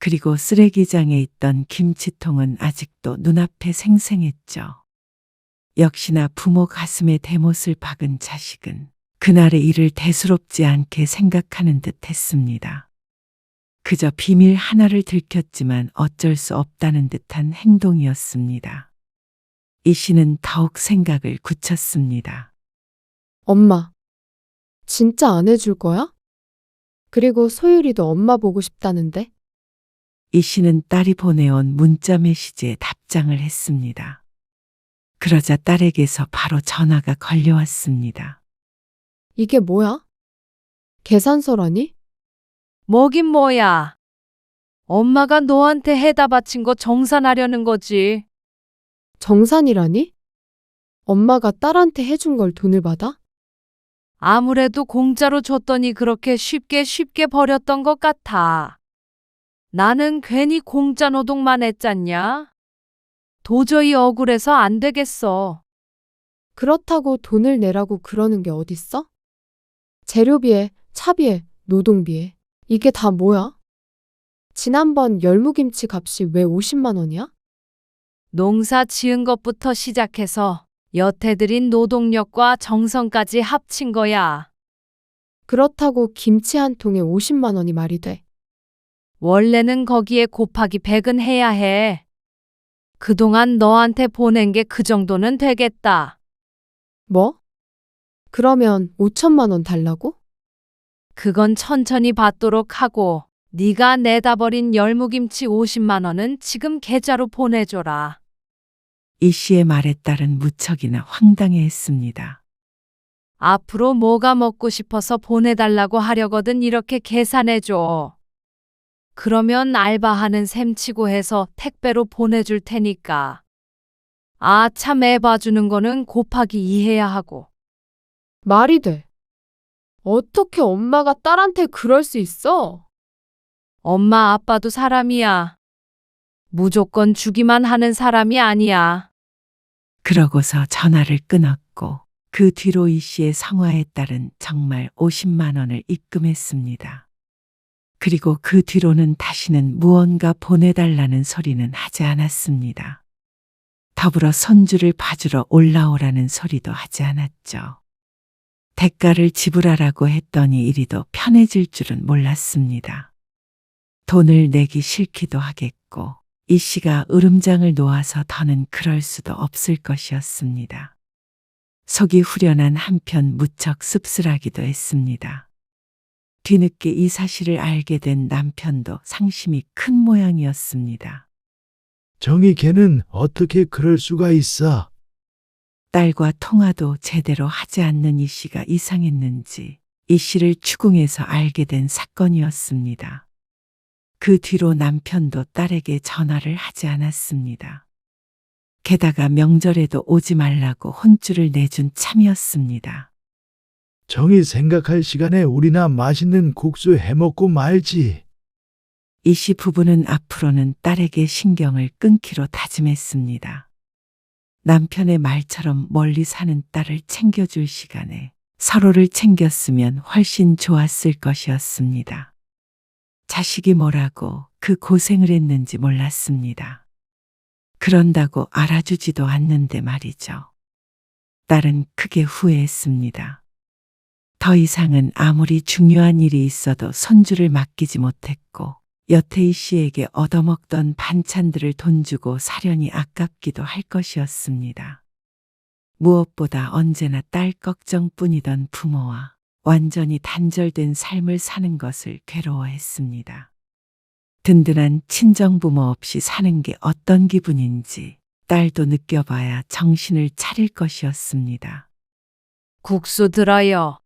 그리고 쓰레기장에 있던 김치통은 아직도 눈앞에 생생했죠. 역시나 부모 가슴에 대못을 박은 자식은 그날의 일을 대수롭지 않게 생각하는 듯 했습니다. 그저 비밀 하나를 들켰지만 어쩔 수 없다는 듯한 행동이었습니다. 이 씨는 더욱 생각을 굳혔습니다. 엄마, 진짜 안 해줄 거야? 그리고 소율이도 엄마 보고 싶다는데? 이 씨는 딸이 보내온 문자 메시지에 답장을 했습니다. 그러자 딸에게서 바로 전화가 걸려왔습니다. 이게 뭐야? 계산서라니? 뭐긴 뭐야. 엄마가 너한테 해다 바친 거 정산하려는 거지. 정산이라니? 엄마가 딸한테 해준 걸 돈을 받아? 아무래도 공짜로 줬더니 그렇게 쉽게 버렸던 것 같아. 나는 괜히 공짜 노동만 했잖냐? 도저히 억울해서 안 되겠어. 그렇다고 돈을 내라고 그러는 게 어딨어? 재료비에, 차비에, 노동비에. 이게 다 뭐야? 지난번 열무김치 값이 왜 50만 원이야? 농사 지은 것부터 시작해서 여태 들인 노동력과 정성까지 합친 거야. 그렇다고 김치 한 통에 50만 원이 말이 돼. 원래는 거기에 곱하기 100은 해야 해. 그동안 너한테 보낸 게 그 정도는 되겠다. 뭐? 그러면 5천만 원 달라고? 그건 천천히 받도록 하고 네가 내다 버린 열무김치 50만 원은 지금 계좌로 보내줘라. 이 씨의 말에 딸은 무척이나 황당해했습니다. 앞으로 뭐가 먹고 싶어서 보내달라고 하려거든 이렇게 계산해줘. 그러면 알바하는 셈 치고 해서 택배로 보내줄 테니까. 아, 참 애 봐주는 거는 곱하기 2 해야 하고. 말이 돼. 어떻게 엄마가 딸한테 그럴 수 있어? 엄마 아빠도 사람이야. 무조건 주기만 하는 사람이 아니야. 그러고서 전화를 끊었고 그 뒤로 이 씨의 성화에 따른 정말 50만 원을 입금했습니다. 그리고 그 뒤로는 다시는 무언가 보내달라는 소리는 하지 않았습니다. 더불어 손주를 봐주러 올라오라는 소리도 하지 않았죠. 대가를 지불하라고 했더니 이리도 편해질 줄은 몰랐습니다. 돈을 내기 싫기도 하겠고 이 씨가 으름장을 놓아서 더는 그럴 수도 없을 것이었습니다. 속이 후련한 한편 무척 씁쓸하기도 했습니다. 뒤늦게 이 사실을 알게 된 남편도 상심이 큰 모양이었습니다. 정희 걔는 어떻게 그럴 수가 있어? 딸과 통화도 제대로 하지 않는 이 씨가 이상했는지 이 씨를 추궁해서 알게 된 사건이었습니다. 그 뒤로 남편도 딸에게 전화를 하지 않았습니다. 게다가 명절에도 오지 말라고 혼쭐을 내준 참이었습니다. 정희 생각할 시간에 우리나 맛있는 국수 해먹고 말지. 이 씨 부부는 앞으로는 딸에게 신경을 끊기로 다짐했습니다. 남편의 말처럼 멀리 사는 딸을 챙겨줄 시간에 서로를 챙겼으면 훨씬 좋았을 것이었습니다. 자식이 뭐라고 그 고생을 했는지 몰랐습니다. 그런다고 알아주지도 않는데 말이죠. 딸은 크게 후회했습니다. 더 이상은 아무리 중요한 일이 있어도 손주를 맡기지 못했고 여태 이 씨에게 얻어먹던 반찬들을 돈 주고 사려니 아깝기도 할 것이었습니다. 무엇보다 언제나 딸 걱정뿐이던 부모와 완전히 단절된 삶을 사는 것을 괴로워했습니다. 든든한 친정부모 없이 사는 게 어떤 기분인지 딸도 느껴봐야 정신을 차릴 것이었습니다. 국수 들어요.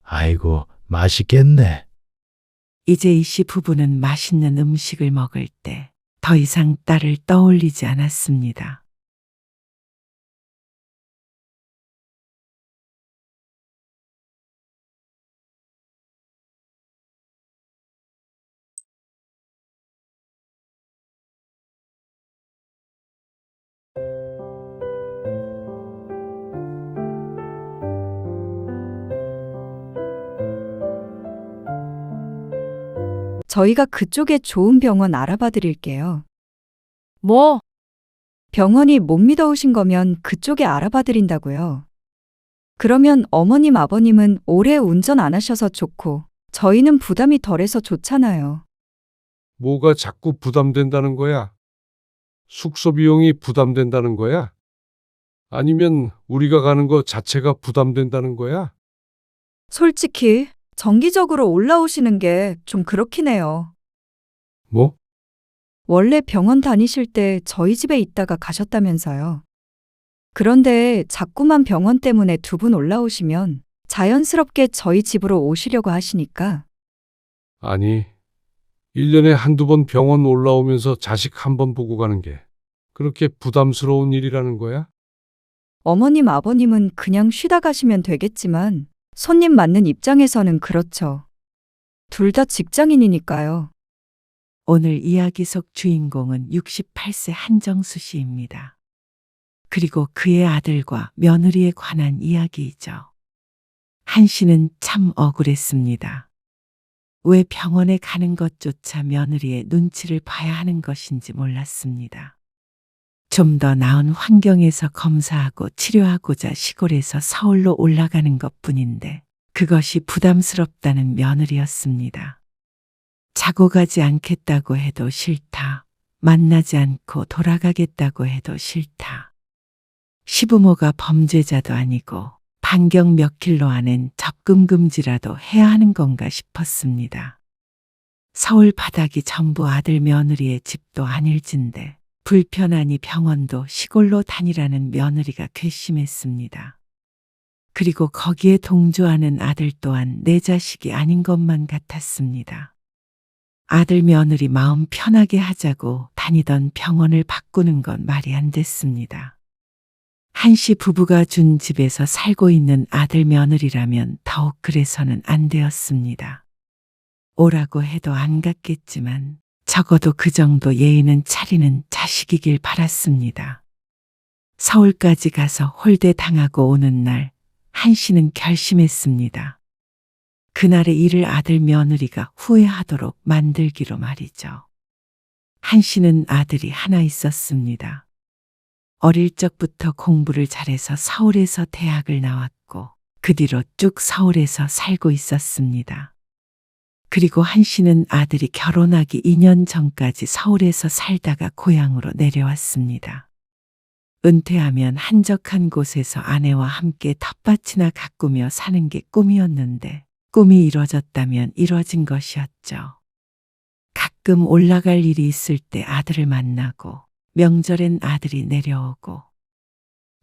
아이고, 맛있겠네. 이제 이 씨 부부는 맛있는 음식을 먹을 때 더 이상 딸을 떠올리지 않았습니다. 저희가 그쪽에 좋은 병원 알아봐 드릴게요. 뭐? 병원이 못 믿어오신 거면 그쪽에 알아봐 드린다고요. 그러면 어머님, 아버님은 오래 운전 안 하셔서 좋고, 저희는 부담이 덜해서 좋잖아요. 뭐가 자꾸 부담된다는 거야? 숙소 비용이 부담된다는 거야? 아니면 우리가 가는 거 자체가 부담된다는 거야? 솔직히, 정기적으로 올라오시는 게 좀 그렇긴 해요. 뭐? 원래 병원 다니실 때 저희 집에 있다가 가셨다면서요. 그런데 자꾸만 병원 때문에 두 분 올라오시면 자연스럽게 저희 집으로 오시려고 하시니까. 아니, 1년에 한두 번 병원 올라오면서 자식 한 번 보고 가는 게 그렇게 부담스러운 일이라는 거야? 어머님, 아버님은 그냥 쉬다 가시면 되겠지만 손님 맞는 입장에서는 그렇죠. 둘 다 직장인이니까요. 오늘 이야기 속 주인공은 68세 한정수 씨입니다. 그리고 그의 아들과 며느리에 관한 이야기이죠. 한 씨는 참 억울했습니다. 왜 병원에 가는 것조차 며느리의 눈치를 봐야 하는 것인지 몰랐습니다. 좀 더 나은 환경에서 검사하고 치료하고자 시골에서 서울로 올라가는 것뿐인데 그것이 부담스럽다는 며느리였습니다. 자고 가지 않겠다고 해도 싫다. 만나지 않고 돌아가겠다고 해도 싫다. 시부모가 범죄자도 아니고 반경 몇 킬로 안엔 접근 금지라도 해야 하는 건가 싶었습니다. 서울 바닥이 전부 아들 며느리의 집도 아닐진데 불편하니 병원도 시골로 다니라는 며느리가 괘씸했습니다. 그리고 거기에 동조하는 아들 또한 내 자식이 아닌 것만 같았습니다. 아들 며느리 마음 편하게 하자고 다니던 병원을 바꾸는 건 말이 안 됐습니다. 한씨 부부가 준 집에서 살고 있는 아들 며느리라면 더욱 그래서는 안 되었습니다. 오라고 해도 안 갔겠지만 적어도 그 정도 예의는 차리는 자식이길 바랐습니다. 서울까지 가서 홀대 당하고 오는 날 한씨는 결심했습니다. 그날의 일을 아들 며느리가 후회하도록 만들기로 말이죠. 한씨는 아들이 하나 있었습니다. 어릴 적부터 공부를 잘해서 서울에서 대학을 나왔고 그 뒤로 쭉 서울에서 살고 있었습니다. 그리고 한씨는 아들이 결혼하기 2년 전까지 서울에서 살다가 고향으로 내려왔습니다. 은퇴하면 한적한 곳에서 아내와 함께 텃밭이나 가꾸며 사는 게 꿈이었는데 꿈이 이뤄졌다면 이뤄진 것이었죠. 가끔 올라갈 일이 있을 때 아들을 만나고 명절엔 아들이 내려오고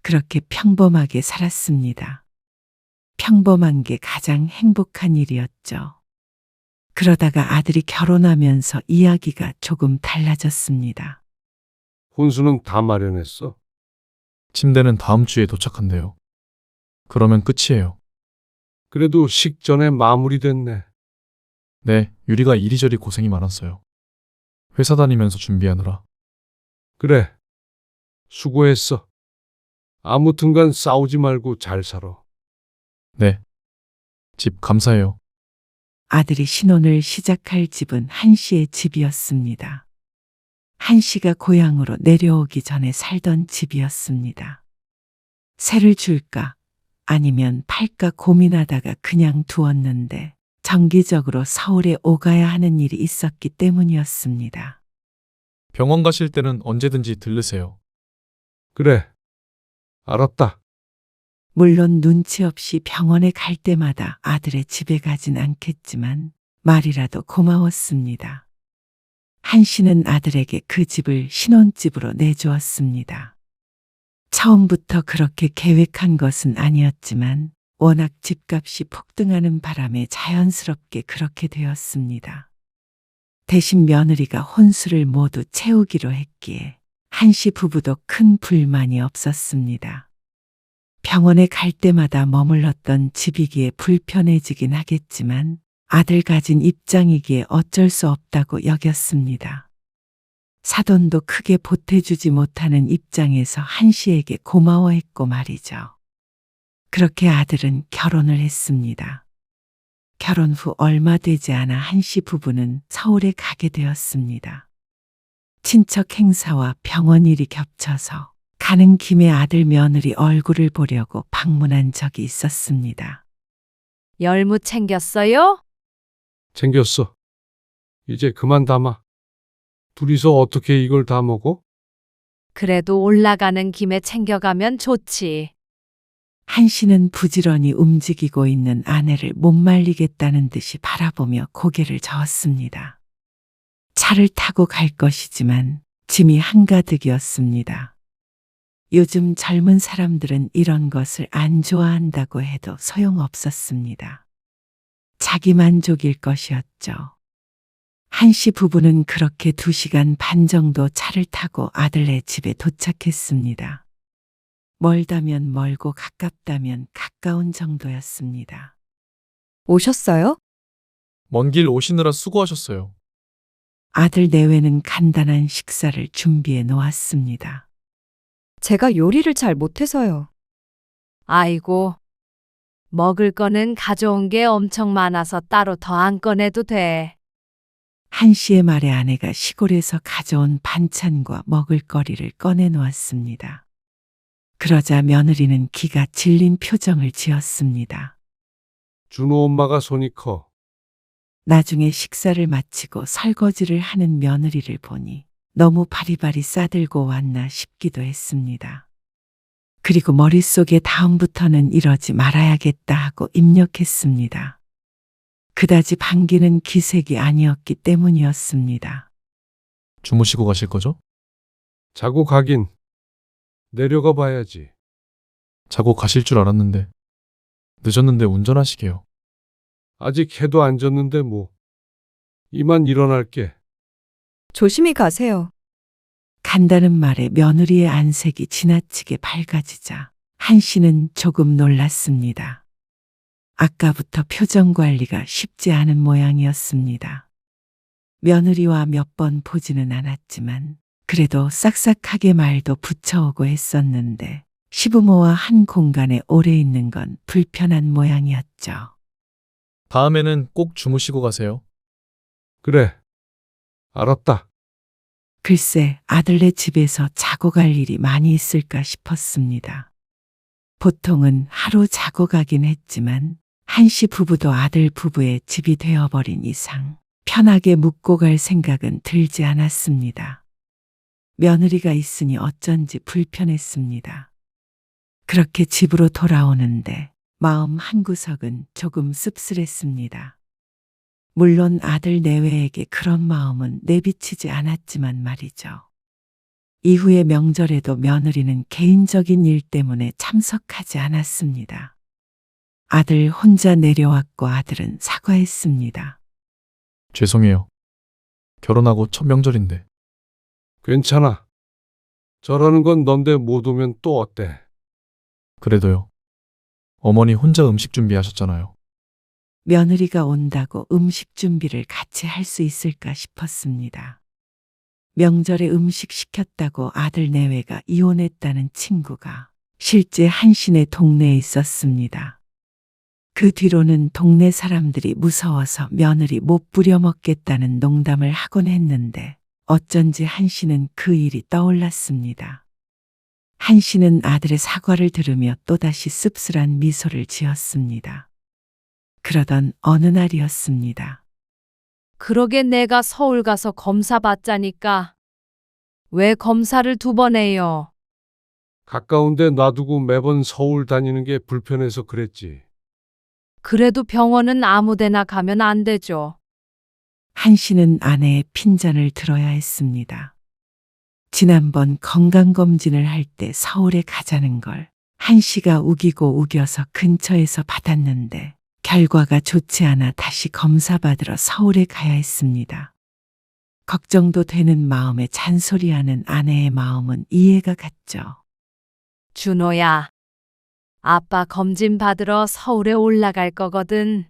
그렇게 평범하게 살았습니다. 평범한 게 가장 행복한 일이었죠. 그러다가 아들이 결혼하면서 이야기가 조금 달라졌습니다. 혼수는 다 마련했어. 침대는 다음 주에 도착한대요. 그러면 끝이에요. 그래도 식전에 마무리됐네. 네, 유리가 이리저리 고생이 많았어요. 회사 다니면서 준비하느라. 그래, 수고했어. 아무튼간 싸우지 말고 잘 살아. 네. 집 감사해요. 아들이 신혼을 시작할 집은 한씨의 집이었습니다. 한씨가 고향으로 내려오기 전에 살던 집이었습니다. 세를 줄까 아니면 팔까 고민하다가 그냥 두었는데 정기적으로 서울에 오가야 하는 일이 있었기 때문이었습니다. 병원 가실 때는 언제든지 들르세요. 그래, 알았다. 물론 눈치 없이 병원에 갈 때마다 아들의 집에 가진 않겠지만 말이라도 고마웠습니다. 한씨는 아들에게 그 집을 신혼집으로 내주었습니다. 처음부터 그렇게 계획한 것은 아니었지만 워낙 집값이 폭등하는 바람에 자연스럽게 그렇게 되었습니다. 대신 며느리가 혼수를 모두 채우기로 했기에 한씨 부부도 큰 불만이 없었습니다. 병원에 갈 때마다 머물렀던 집이기에 불편해지긴 하겠지만 아들 가진 입장이기에 어쩔 수 없다고 여겼습니다. 사돈도 크게 보태주지 못하는 입장에서 한씨에게 고마워했고 말이죠. 그렇게 아들은 결혼을 했습니다. 결혼 후 얼마 되지 않아 한씨 부부는 서울에 가게 되었습니다. 친척 행사와 병원 일이 겹쳐서 가는 김에 아들 며느리 얼굴을 보려고 방문한 적이 있었습니다. 열무 챙겼어요? 챙겼어. 이제 그만 담아. 둘이서 어떻게 이걸 다 먹어? 그래도 올라가는 김에 챙겨가면 좋지. 한씨는 부지런히 움직이고 있는 아내를 못 말리겠다는 듯이 바라보며 고개를 저었습니다. 차를 타고 갈 것이지만 짐이 한가득이었습니다. 요즘 젊은 사람들은 이런 것을 안 좋아한다고 해도 소용없었습니다. 자기 만족일 것이었죠. 한씨 부부는 그렇게 2시간 반 정도 차를 타고 아들네 집에 도착했습니다. 멀다면 멀고 가깝다면 가까운 정도였습니다. 오셨어요? 먼 길 오시느라 수고하셨어요. 아들 내외는 간단한 식사를 준비해 놓았습니다. 제가 요리를 잘 못해서요. 아이고, 먹을 거는 가져온 게 엄청 많아서 따로 더 안 꺼내도 돼. 한씨의 말에 아내가 시골에서 가져온 반찬과 먹을거리를 꺼내 놓았습니다. 그러자 며느리는 기가 질린 표정을 지었습니다. 준호 엄마가 손이 커. 나중에 식사를 마치고 설거지를 하는 며느리를 보니 너무 바리바리 싸들고 왔나 싶기도 했습니다. 그리고 머릿속에 다음부터는 이러지 말아야겠다 하고 입력했습니다. 그다지 반기는 기색이 아니었기 때문이었습니다. 주무시고 가실 거죠? 자고 가긴. 내려가 봐야지. 자고 가실 줄 알았는데. 늦었는데 운전하시게요. 아직 해도 안 졌는데 뭐. 이만 일어날게. 조심히 가세요. 간다는 말에 며느리의 안색이 지나치게 밝아지자 한씨는 조금 놀랐습니다. 아까부터 표정 관리가 쉽지 않은 모양이었습니다. 며느리와 몇 번 보지는 않았지만 그래도 싹싹하게 말도 붙여오고 했었는데 시부모와 한 공간에 오래 있는 건 불편한 모양이었죠. 다음에는 꼭 주무시고 가세요. 그래. 알았다. 글쎄 아들네 집에서 자고 갈 일이 많이 있을까 싶었습니다. 보통은 하루 자고 가긴 했지만 한씨 부부도 아들 부부의 집이 되어버린 이상 편하게 묵고 갈 생각은 들지 않았습니다. 며느리가 있으니 어쩐지 불편했습니다. 그렇게 집으로 돌아오는데 마음 한구석은 조금 씁쓸했습니다. 물론 아들 내외에게 그런 마음은 내비치지 않았지만 말이죠. 이후의 명절에도 며느리는 개인적인 일 때문에 참석하지 않았습니다. 아들 혼자 내려왔고 아들은 사과했습니다. 죄송해요. 결혼하고 첫 명절인데. 괜찮아. 저러는 건 넌데 못 오면 또 어때? 그래도요. 어머니 혼자 음식 준비하셨잖아요. 며느리가 온다고 음식 준비를 같이 할 수 있을까 싶었습니다. 명절에 음식 시켰다고 아들 내외가 이혼했다는 친구가 실제 한신의 동네에 있었습니다. 그 뒤로는 동네 사람들이 무서워서 며느리 못 부려먹겠다는 농담을 하곤 했는데 어쩐지 한씨는 그 일이 떠올랐습니다. 한씨는 아들의 사과를 들으며 또다시 씁쓸한 미소를 지었습니다. 그러던 어느 날이었습니다. 그러게 내가 서울 가서 검사 받자니까. 왜 검사를 2번 해요? 가까운데 놔두고 매번 서울 다니는 게 불편해서 그랬지. 그래도 병원은 아무 데나 가면 안 되죠. 한씨는 아내의 핀잔을 들어야 했습니다. 지난번 건강검진을 할 때 서울에 가자는 걸 한씨가 우기고 우겨서 근처에서 받았는데 결과가 좋지 않아 다시 검사받으러 서울에 가야 했습니다. 걱정도 되는 마음에 잔소리하는 아내의 마음은 이해가 갔죠. 준호야, 아빠 검진 받으러 서울에 올라갈 거거든.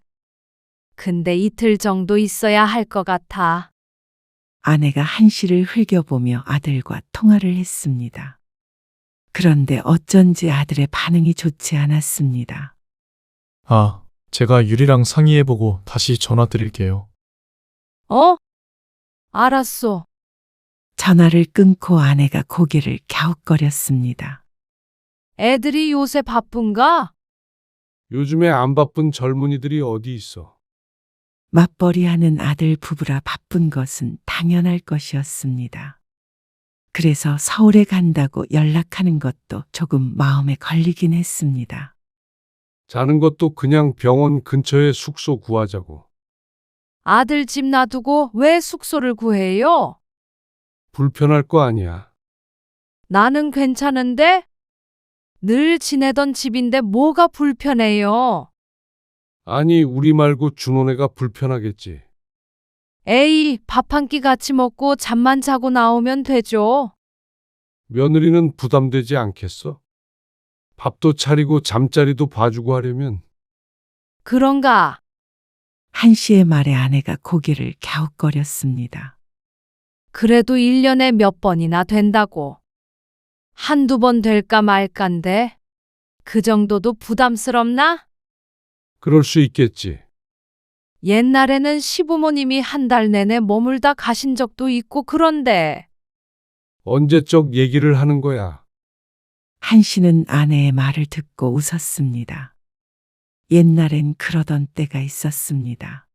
근데 이틀 정도 있어야 할 것 같아. 아내가 한씨를 흘겨보며 아들과 통화를 했습니다. 그런데 어쩐지 아들의 반응이 좋지 않았습니다. 아, 제가 유리랑 상의해보고 다시 전화 드릴게요. 어? 알았어. 전화를 끊고 아내가 고개를 갸웃거렸습니다. 애들이 요새 바쁜가? 요즘에 안 바쁜 젊은이들이 어디 있어? 맞벌이하는 아들 부부라 바쁜 것은 당연할 것이었습니다. 그래서 서울에 간다고 연락하는 것도 조금 마음에 걸리긴 했습니다. 자는 것도 그냥 병원 근처에 숙소 구하자고. 아들 집 놔두고 왜 숙소를 구해요? 불편할 거 아니야. 나는 괜찮은데? 늘 지내던 집인데 뭐가 불편해요? 아니, 우리 말고 준호네가 불편하겠지. 에이, 밥 한 끼 같이 먹고 잠만 자고 나오면 되죠. 며느리는 부담되지 않겠어? 밥도 차리고 잠자리도 봐주고 하려면. 그런가? 한씨의 말에 아내가 고개를 갸웃거렸습니다. 그래도 1년에 몇 번이나 된다고. 한두 번 될까 말까인데. 그 정도도 부담스럽나? 그럴 수 있겠지. 옛날에는 시부모님이 한 달 내내 머물다 가신 적도 있고 그런데. 언제적 얘기를 하는 거야. 한씨는 아내의 말을 듣고 웃었습니다. 옛날엔 그러던 때가 있었습니다.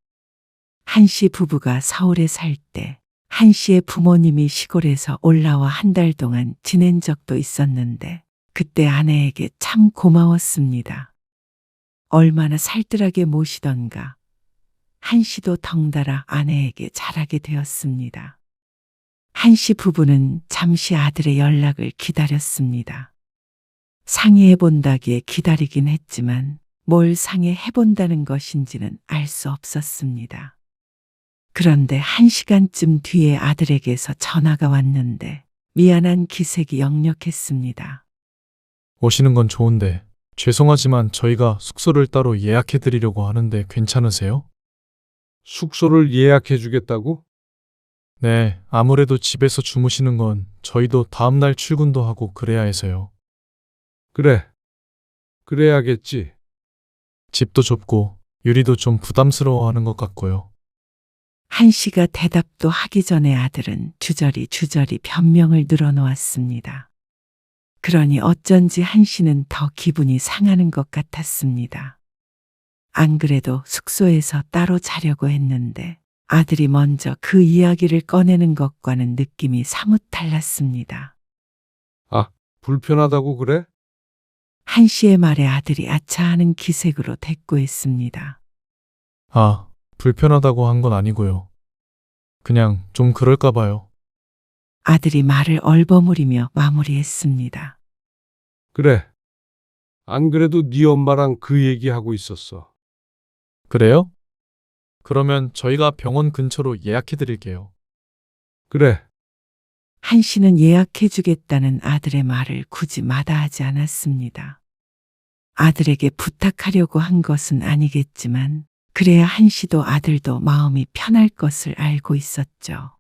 한씨 부부가 서울에 살 때 한씨의 부모님이 시골에서 올라와 한 달 동안 지낸 적도 있었는데 그때 아내에게 참 고마웠습니다. 얼마나 살뜰하게 모시던가. 한씨도 덩달아 아내에게 잘하게 되었습니다. 한씨 부부는 잠시 아들의 연락을 기다렸습니다. 상의해본다기에 기다리긴 했지만 뭘 상의해본다는 것인지는 알 수 없었습니다. 그런데 1시간쯤 뒤에 아들에게서 전화가 왔는데 미안한 기색이 역력했습니다. 오시는 건 좋은데 죄송하지만 저희가 숙소를 따로 예약해 드리려고 하는데 괜찮으세요? 숙소를 예약해 주겠다고? 네, 아무래도 집에서 주무시는 건 저희도 다음날 출근도 하고 그래야 해서요. 그래. 그래야겠지. 집도 좁고 유리도 좀 부담스러워하는 것 같고요. 한씨가 대답도 하기 전에 아들은 주저리 변명을 늘어놓았습니다. 그러니 어쩐지 한씨는 더 기분이 상하는 것 같았습니다. 안 그래도 숙소에서 따로 자려고 했는데 아들이 먼저 그 이야기를 꺼내는 것과는 느낌이 사뭇 달랐습니다. 아, 불편하다고 그래? 한씨의 말에 아들이 아차하는 기색으로 대꾸했습니다. 아, 불편하다고 한 건 아니고요. 그냥 좀 그럴까 봐요. 아들이 말을 얼버무리며 마무리했습니다. 그래. 안 그래도 네 엄마랑 그 얘기하고 있었어. 그래요? 그러면 저희가 병원 근처로 예약해 드릴게요. 그래. 한씨는 예약해주겠다는 아들의 말을 굳이 마다하지 않았습니다. 아들에게 부탁하려고 한 것은 아니겠지만 그래야 한씨도 아들도 마음이 편할 것을 알고 있었죠.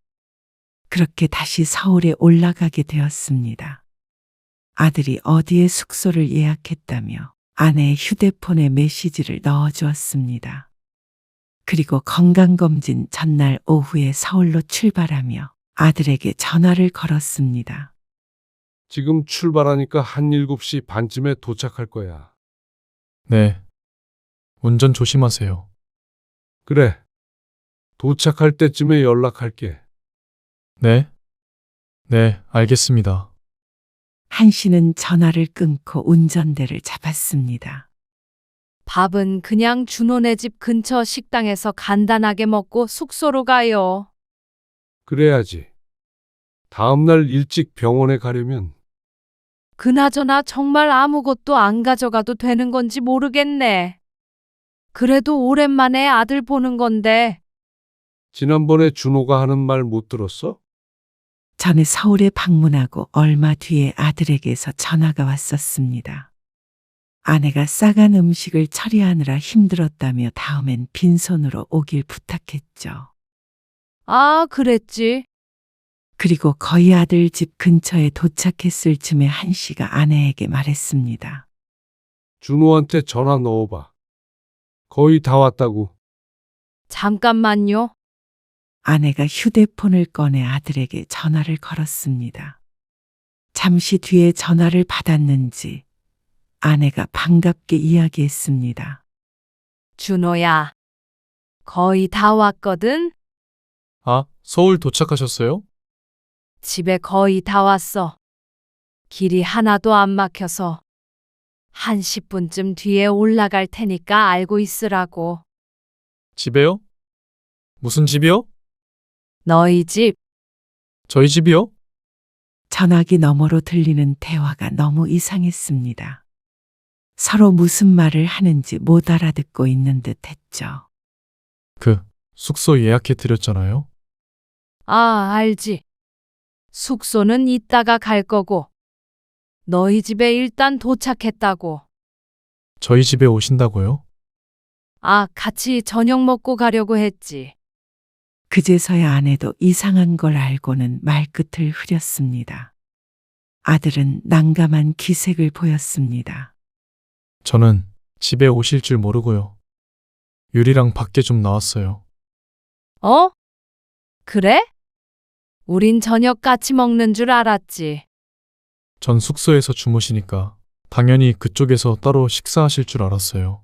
그렇게 다시 서울에 올라가게 되었습니다. 아들이 어디에 숙소를 예약했다며 아내의 휴대폰에 메시지를 넣어주었습니다. 그리고 건강검진 전날 오후에 서울로 출발하며 아들에게 전화를 걸었습니다. 지금 출발하니까 한 7시 반쯤에 도착할 거야. 네. 운전 조심하세요. 그래. 도착할 때쯤에 연락할게. 네? 네, 알겠습니다. 한씨는 전화를 끊고 운전대를 잡았습니다. 밥은 그냥 준호네 집 근처 식당에서 간단하게 먹고 숙소로 가요. 그래야지. 다음날 일찍 병원에 가려면. 그나저나 정말 아무것도 안 가져가도 되는 건지 모르겠네. 그래도 오랜만에 아들 보는 건데. 지난번에 준호가 하는 말 못 들었어? 전에 서울에 방문하고 얼마 뒤에 아들에게서 전화가 왔었습니다. 아내가 싸간 음식을 처리하느라 힘들었다며 다음엔 빈손으로 오길 부탁했죠. 아, 그랬지. 그리고 거의 아들 집 근처에 도착했을 즈음에 한씨가 아내에게 말했습니다. 준호한테 전화 넣어봐. 거의 다 왔다고. 잠깐만요. 아내가 휴대폰을 꺼내 아들에게 전화를 걸었습니다. 잠시 뒤에 전화를 받았는지 아내가 반갑게 이야기했습니다. 준호야, 거의 다 왔거든? 아, 서울 도착하셨어요? 집에 거의 다 왔어. 길이 하나도 안 막혀서 한 10분쯤 뒤에 올라갈 테니까 알고 있으라고. 집에요? 무슨 집이요? 너희 집. 저희 집이요? 전화기 너머로 들리는 대화가 너무 이상했습니다. 서로 무슨 말을 하는지 못 알아듣고 있는 듯 했죠. 숙소 예약해 드렸잖아요. 아, 알지. 숙소는 이따가 갈 거고. 너희 집에 일단 도착했다고. 저희 집에 오신다고요? 아, 같이 저녁 먹고 가려고 했지. 그제서야 아내도 이상한 걸 알고는 말끝을 흐렸습니다. 아들은 난감한 기색을 보였습니다. 저는 집에 오실 줄 모르고요. 유리랑 밖에 좀 나왔어요. 어? 그래? 우린 저녁 같이 먹는 줄 알았지. 전 숙소에서 주무시니까 당연히 그쪽에서 따로 식사하실 줄 알았어요.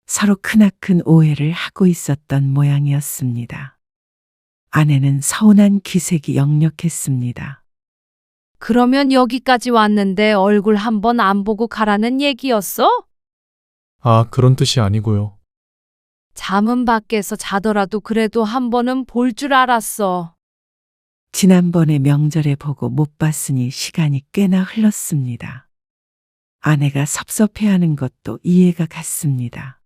서로 크나큰 오해를 하고 있었던 모양이었습니다. 아내는 서운한 기색이 역력했습니다. 그러면 여기까지 왔는데 얼굴 한 번 안 보고 가라는 얘기였어? 아, 그런 뜻이 아니고요. 잠은 밖에서 자더라도 그래도 한 번은 볼 줄 알았어. 지난번에 명절에 보고 못 봤으니 시간이 꽤나 흘렀습니다. 아내가 섭섭해하는 것도 이해가 갔습니다.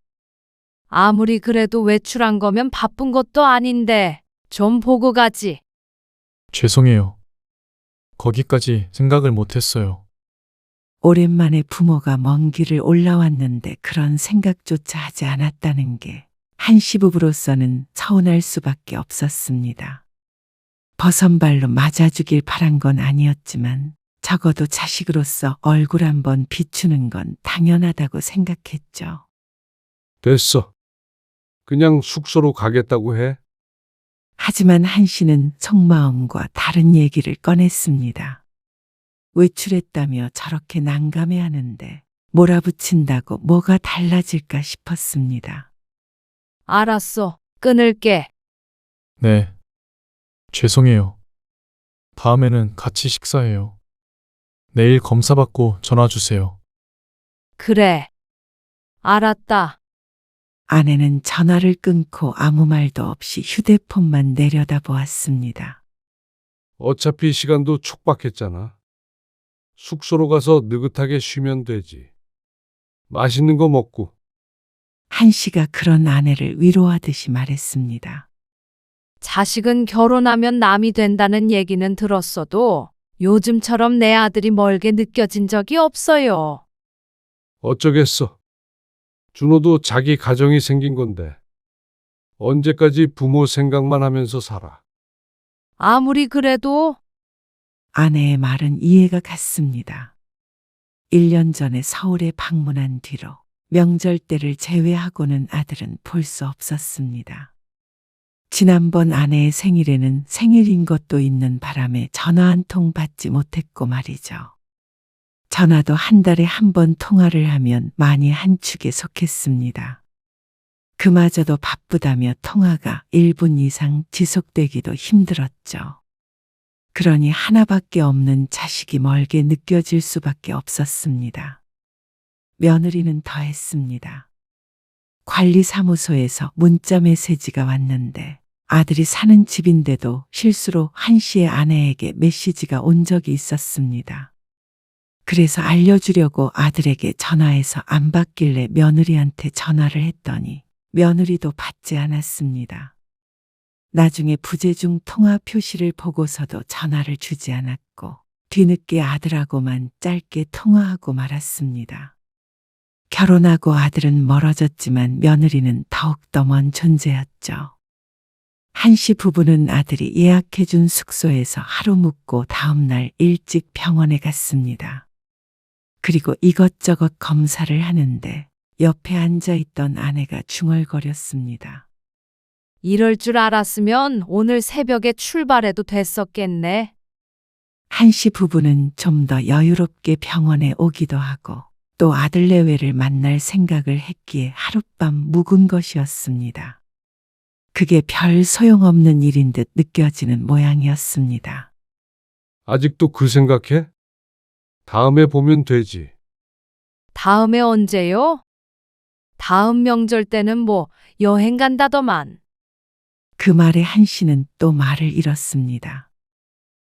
아무리 그래도 외출한 거면 바쁜 것도 아닌데 좀 보고 가지. 죄송해요. 거기까지 생각을 못 했어요. 오랜만에 부모가 먼 길을 올라왔는데 그런 생각조차 하지 않았다는 게 한 시부부로서는 서운할 수밖에 없었습니다. 버선발로 맞아주길 바란 건 아니었지만 적어도 자식으로서 얼굴 한번 비추는 건 당연하다고 생각했죠. 됐어. 그냥 숙소로 가겠다고 해. 하지만 한 씨는 속마음과 다른 얘기를 꺼냈습니다. 외출했다며 저렇게 난감해하는데 몰아붙인다고 뭐가 달라질까 싶었습니다. 알았어. 끊을게. 네. 죄송해요. 다음에는 같이 식사해요. 내일 검사받고 전화 주세요. 그래. 알았다. 아내는 전화를 끊고 아무 말도 없이 휴대폰만 내려다보았습니다. 어차피 시간도 촉박했잖아. 숙소로 가서 느긋하게 쉬면 되지. 맛있는 거 먹고. 한 씨가 그런 아내를 위로하듯이 말했습니다. 자식은 결혼하면 남이 된다는 얘기는 들었어도 요즘처럼 내 아들이 멀게 느껴진 적이 없어요. 어쩌겠어. 준호도 자기 가정이 생긴 건데. 언제까지 부모 생각만 하면서 살아. 아무리 그래도 아내의 말은 이해가 갔습니다. 1년 전에 서울에 방문한 뒤로 명절 때를 제외하고는 아들은 볼 수 없었습니다. 지난번 아내의 생일에는 생일인 것도 있는 바람에 전화 한 통 받지 못했고 말이죠. 전화도 한 달에 한 번 통화를 하면 많이 한 축에 속했습니다. 그마저도 바쁘다며 통화가 1분 이상 지속되기도 힘들었죠. 그러니 하나밖에 없는 자식이 멀게 느껴질 수밖에 없었습니다. 며느리는 더했습니다. 관리사무소에서 문자 메시지가 왔는데 아들이 사는 집인데도 실수로 한 씨의 아내에게 메시지가 온 적이 있었습니다. 그래서 알려주려고 아들에게 전화해서 안 받길래 며느리한테 전화를 했더니 며느리도 받지 않았습니다. 나중에 부재중 통화 표시를 보고서도 전화를 주지 않았고 뒤늦게 아들하고만 짧게 통화하고 말았습니다. 결혼하고 아들은 멀어졌지만 며느리는 더욱더 먼 존재였죠. 한 씨 부부는 아들이 예약해준 숙소에서 하루 묵고 다음날 일찍 병원에 갔습니다. 그리고 이것저것 검사를 하는데 옆에 앉아 있던 아내가 중얼거렸습니다. 이럴 줄 알았으면 오늘 새벽에 출발해도 됐었겠네. 한씨 부부는 좀 더 여유롭게 병원에 오기도 하고 또 아들 내외를 만날 생각을 했기에 하룻밤 묵은 것이었습니다. 그게 별 소용없는 일인 듯 느껴지는 모양이었습니다. 아직도 그 생각해? 다음에 보면 되지. 다음에 언제요? 다음 명절 때는 뭐 여행 간다더만. 그 말에 한씨는 또 말을 잃었습니다.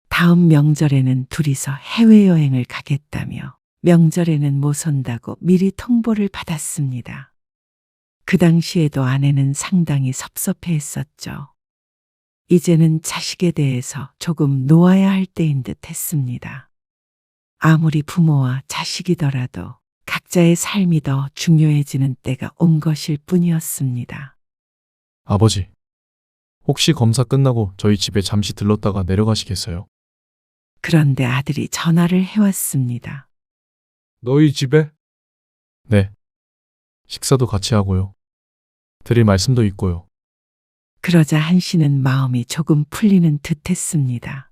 다음 명절에는 둘이서 해외여행을 가겠다며 명절에는 못 온다고 미리 통보를 받았습니다. 그 당시에도 아내는 상당히 섭섭해했었죠. 이제는 자식에 대해서 조금 놓아야 할 때인 듯 했습니다. 아무리 부모와 자식이더라도 각자의 삶이 더 중요해지는 때가 온 것일 뿐이었습니다. 아버지, 혹시 검사 끝나고 저희 집에 잠시 들렀다가 내려가시겠어요? 그런데 아들이 전화를 해왔습니다. 너희 집에? 네. 식사도 같이 하고요. 드릴 말씀도 있고요. 그러자 한씨는 마음이 조금 풀리는 듯 했습니다.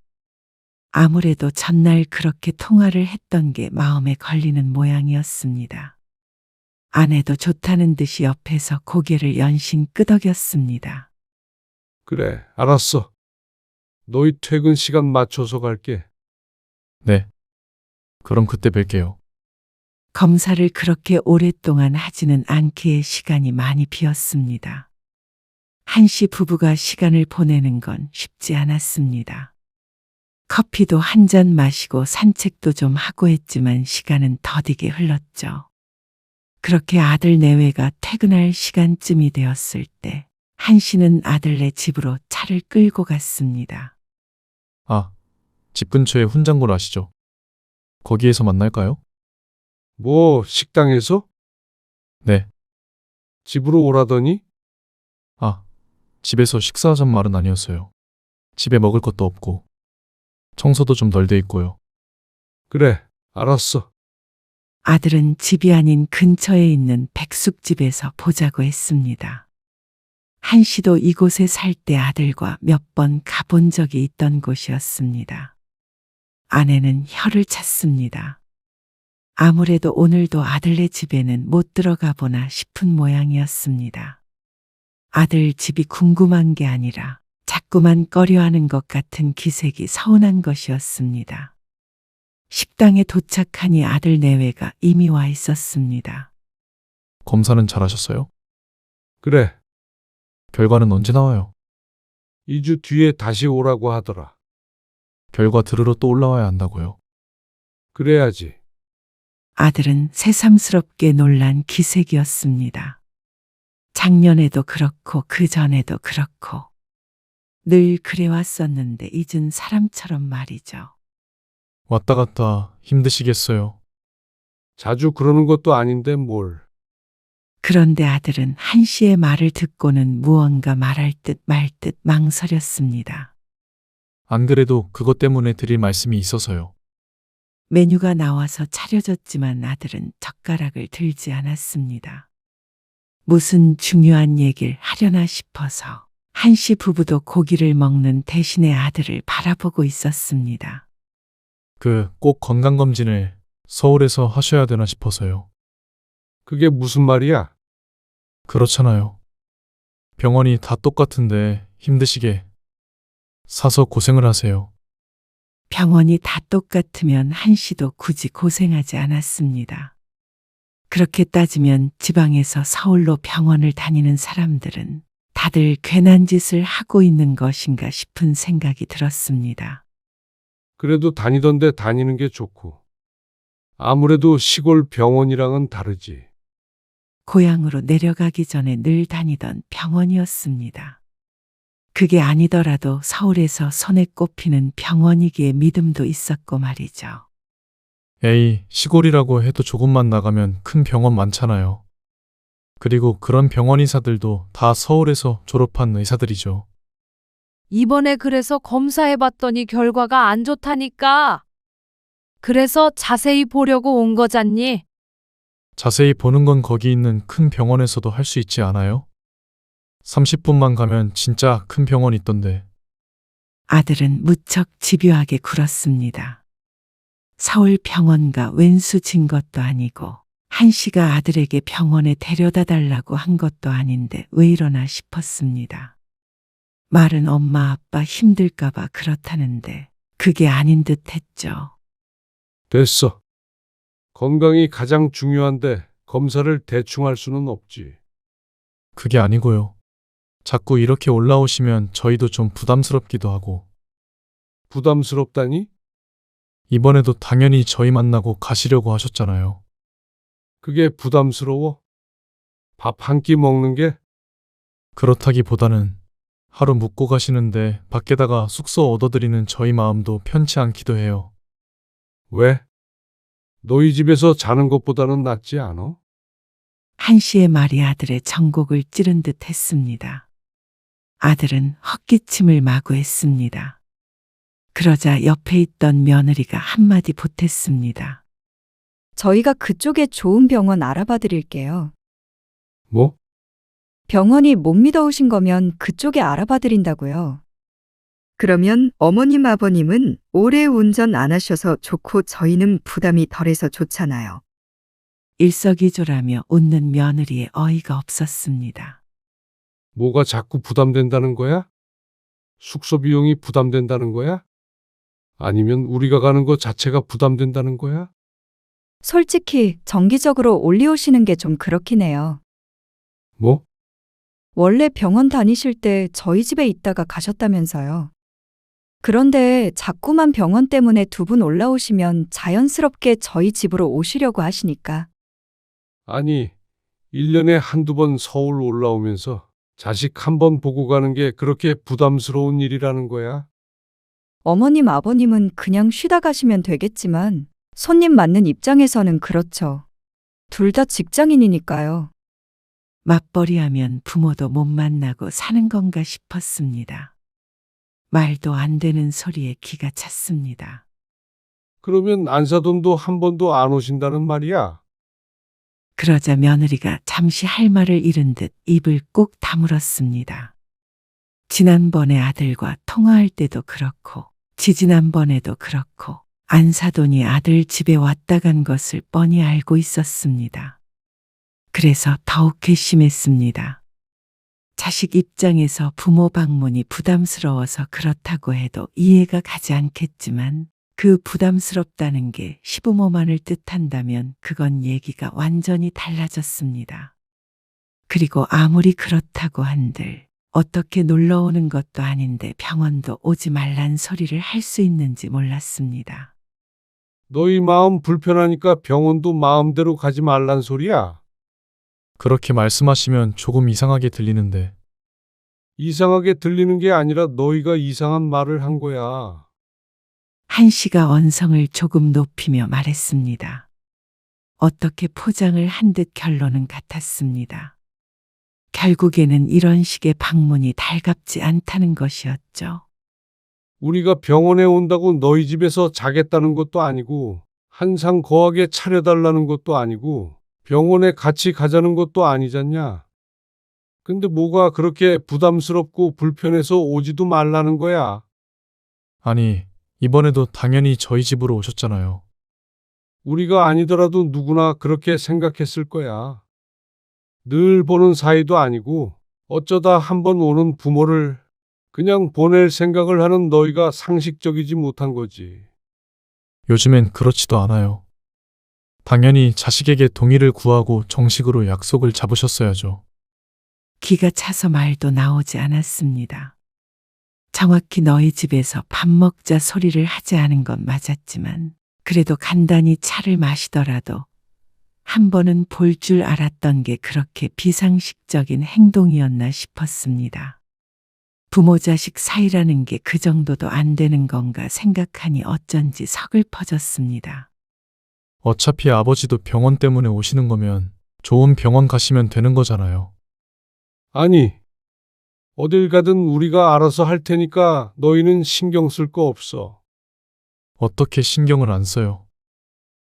아무래도 전날 그렇게 통화를 했던 게 마음에 걸리는 모양이었습니다. 아내도 좋다는 듯이 옆에서 고개를 연신 끄덕였습니다. 그래, 알았어. 너희 퇴근 시간 맞춰서 갈게. 네. 그럼 그때 뵐게요. 검사를 그렇게 오랫동안 하지는 않기에 시간이 많이 비었습니다. 한씨 부부가 시간을 보내는 건 쉽지 않았습니다. 커피도 한 잔 마시고 산책도 좀 하고 했지만 시간은 더디게 흘렀죠. 그렇게 아들 내외가 퇴근할 시간쯤이 되었을 때 한씨는 아들네 집으로 차를 끌고 갔습니다. 아, 집 근처에 훈장골 아시죠? 거기에서 만날까요? 뭐, 식당에서? 네. 집으로 오라더니? 아, 집에서 식사하잔 말은 아니었어요. 집에 먹을 것도 없고 청소도 좀 덜 돼 있고요. 그래, 알았어. 아들은 집이 아닌 근처에 있는 백숙집에서 보자고 했습니다. 한씨도 이곳에 살 때 아들과 몇 번 가본 적이 있던 곳이었습니다. 아내는 혀를 찼습니다. 아무래도 오늘도 아들네 집에는 못 들어가 보나 싶은 모양이었습니다. 아들 집이 궁금한 게 아니라 자꾸만 꺼려하는 것 같은 기색이 서운한 것이었습니다. 식당에 도착하니 아들 내외가 이미 와 있었습니다. 검사는 잘하셨어요? 그래, 결과는 언제 나와요? 2주 뒤에 다시 오라고 하더라. 결과 들으러 또 올라와야 한다고요. 그래야지. 아들은 새삼스럽게 놀란 기색이었습니다. 작년에도 그렇고 그 전에도 그렇고 늘 그래왔었는데 잊은 사람처럼 말이죠. 왔다 갔다 힘드시겠어요. 자주 그러는 것도 아닌데 뭘. 그런데 아들은 한씨의 말을 듣고는 무언가 말할 듯 말 듯 망설였습니다. 안 그래도 그것 때문에 드릴 말씀이 있어서요. 메뉴가 나와서 차려졌지만 아들은 젓가락을 들지 않았습니다. 무슨 중요한 얘기를 하려나 싶어서 한씨 부부도 고기를 먹는 대신에 아들을 바라보고 있었습니다. 꼭 건강검진을 서울에서 하셔야 되나 싶어서요. 그게 무슨 말이야? 그렇잖아요. 병원이 다 똑같은데 힘드시게 사서 고생을 하세요. 병원이 다 똑같으면 한씨도 굳이 고생하지 않았습니다. 그렇게 따지면 지방에서 서울로 병원을 다니는 사람들은 다들 괜한 짓을 하고 있는 것인가 싶은 생각이 들었습니다. 그래도 다니던데 다니는 게 좋고. 아무래도 시골 병원이랑은 다르지. 고향으로 내려가기 전에 늘 다니던 병원이었습니다. 그게 아니더라도 서울에서 손에 꼽히는 병원이기에 믿음도 있었고 말이죠. 에이, 시골이라고 해도 조금만 나가면 큰 병원 많잖아요. 그리고 그런 병원 의사들도 다 서울에서 졸업한 의사들이죠. 이번에 그래서 검사해봤더니 결과가 안 좋다니까. 그래서 자세히 보려고 온 거잖니. 자세히 보는 건 거기 있는 큰 병원에서도 할 수 있지 않아요? 30분만 가면 진짜 큰 병원 있던데. 아들은 무척 집요하게 굴었습니다. 서울 병원과 왼수진 것도 아니고 한 씨가 아들에게 병원에 데려다 달라고 한 것도 아닌데 왜 이러나 싶었습니다. 말은 엄마 아빠 힘들까봐 그렇다는데 그게 아닌 듯 했죠. 됐어. 건강이 가장 중요한데 검사를 대충 할 수는 없지. 그게 아니고요. 자꾸 이렇게 올라오시면 저희도 좀 부담스럽기도 하고. 부담스럽다니? 이번에도 당연히 저희 만나고 가시려고 하셨잖아요. 그게 부담스러워? 밥 한 끼 먹는 게? 그렇다기보다는 하루 묵고 가시는데 밖에다가 숙소 얻어드리는 저희 마음도 편치 않기도 해요. 왜? 너희 집에서 자는 것보다는 낫지 않아? 한 씨의 말이 아들의 전곡을 찌른 듯 했습니다. 아들은 헛기침을 마구 했습니다. 그러자 옆에 있던 며느리가 한마디 보탰습니다. 저희가 그쪽에 좋은 병원 알아봐 드릴게요. 뭐? 병원이 못 믿어오신 거면 그쪽에 알아봐 드린다고요. 그러면 어머님 아버님은 오래 운전 안 하셔서 좋고 저희는 부담이 덜해서 좋잖아요. 일석이조라며 웃는 며느리의 어이가 없었습니다. 뭐가 자꾸 부담된다는 거야? 숙소 비용이 부담된다는 거야? 아니면 우리가 가는 거 자체가 부담된다는 거야? 솔직히 정기적으로 올리오시는 게 좀 그렇긴 해요. 뭐? 원래 병원 다니실 때 저희 집에 있다가 가셨다면서요. 그런데 자꾸만 병원 때문에 두 분 올라오시면 자연스럽게 저희 집으로 오시려고 하시니까. 아니, 1년에 한두 번 서울 올라오면서 자식 한 번 보고 가는 게 그렇게 부담스러운 일이라는 거야? 어머님 아버님은 그냥 쉬다 가시면 되겠지만 손님 맞는 입장에서는 그렇죠. 둘 다 직장인이니까요. 맞벌이하면 부모도 못 만나고 사는 건가 싶었습니다. 말도 안 되는 소리에 기가 찼습니다. 그러면 안사돈도 한 번도 안 오신다는 말이야? 그러자 며느리가 잠시 할 말을 잃은 듯 입을 꼭 다물었습니다. 지난번에 아들과 통화할 때도 그렇고 지지난번에도 그렇고 안사돈이 아들 집에 왔다 간 것을 뻔히 알고 있었습니다. 그래서 더욱 괘씸했습니다. 자식 입장에서 부모 방문이 부담스러워서 그렇다고 해도 이해가 가지 않겠지만 그 부담스럽다는 게 시부모만을 뜻한다면 그건 얘기가 완전히 달라졌습니다. 그리고 아무리 그렇다고 한들 어떻게 놀러 오는 것도 아닌데 병원도 오지 말란 소리를 할 수 있는지 몰랐습니다. 너희 마음 불편하니까 병원도 마음대로 가지 말란 소리야? 그렇게 말씀하시면 조금 이상하게 들리는데. 이상하게 들리는 게 아니라 너희가 이상한 말을 한 거야. 한 씨가 언성을 조금 높이며 말했습니다. 어떻게 포장을 한 듯 결론은 같았습니다. 결국에는 이런 식의 방문이 달갑지 않다는 것이었죠. 우리가 병원에 온다고 너희 집에서 자겠다는 것도 아니고 한상 거하게 차려달라는 것도 아니고 병원에 같이 가자는 것도 아니잖냐. 근데 뭐가 그렇게 부담스럽고 불편해서 오지도 말라는 거야. 아니, 이번에도 당연히 저희 집으로 오셨잖아요. 우리가 아니더라도 누구나 그렇게 생각했을 거야. 늘 보는 사이도 아니고 어쩌다 한번 오는 부모를 그냥 보낼 생각을 하는 너희가 상식적이지 못한 거지. 요즘엔 그렇지도 않아요. 당연히 자식에게 동의를 구하고 정식으로 약속을 잡으셨어야죠. 기가 차서 말도 나오지 않았습니다. 정확히 너희 집에서 밥 먹자 소리를 하지 않은 건 맞았지만 그래도 간단히 차를 마시더라도 한 번은 볼 줄 알았던 게 그렇게 비상식적인 행동이었나 싶었습니다. 부모 자식 사이라는 게 그 정도도 안 되는 건가 생각하니 어쩐지 서글퍼졌습니다. 어차피 아버지도 병원 때문에 오시는 거면 좋은 병원 가시면 되는 거잖아요. 아니, 어딜 가든 우리가 알아서 할 테니까 너희는 신경 쓸 거 없어. 어떻게 신경을 안 써요?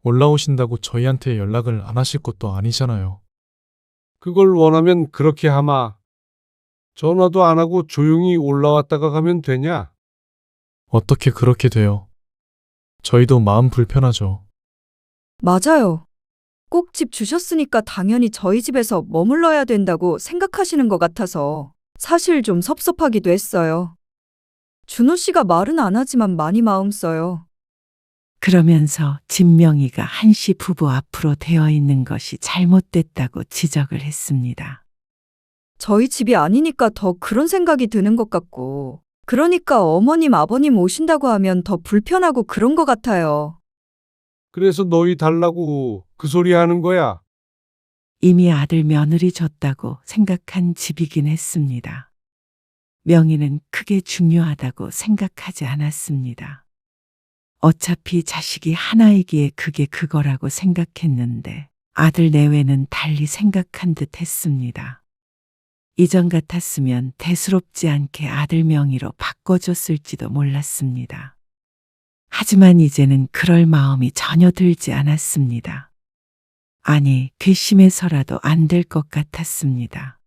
올라오신다고 저희한테 연락을 안 하실 것도 아니잖아요. 그걸 원하면 그렇게 하마. 전화도 안 하고 조용히 올라왔다가 가면 되냐? 어떻게 그렇게 돼요? 저희도 마음 불편하죠. 맞아요. 꼭 집 주셨으니까 당연히 저희 집에서 머물러야 된다고 생각하시는 것 같아서 사실 좀 섭섭하기도 했어요. 준호 씨가 말은 안 하지만 많이 마음 써요. 그러면서 진명이가 한씨 부부 앞으로 되어 있는 것이 잘못됐다고 지적을 했습니다. 저희 집이 아니니까 더 그런 생각이 드는 것 같고, 그러니까 어머님, 아버님 오신다고 하면 더 불편하고 그런 것 같아요. 그래서 너희 달라고 그 소리 하는 거야. 이미 아들 며느리 줬다고 생각한 집이긴 했습니다. 명의는 크게 중요하다고 생각하지 않았습니다. 어차피 자식이 하나이기에 그게 그거라고 생각했는데 아들 내외는 달리 생각한 듯 했습니다. 이전 같았으면 대수롭지 않게 아들 명의로 바꿔줬을지도 몰랐습니다. 하지만 이제는 그럴 마음이 전혀 들지 않았습니다. 아니, 괘씸해서라도 안 될 것 같았습니다.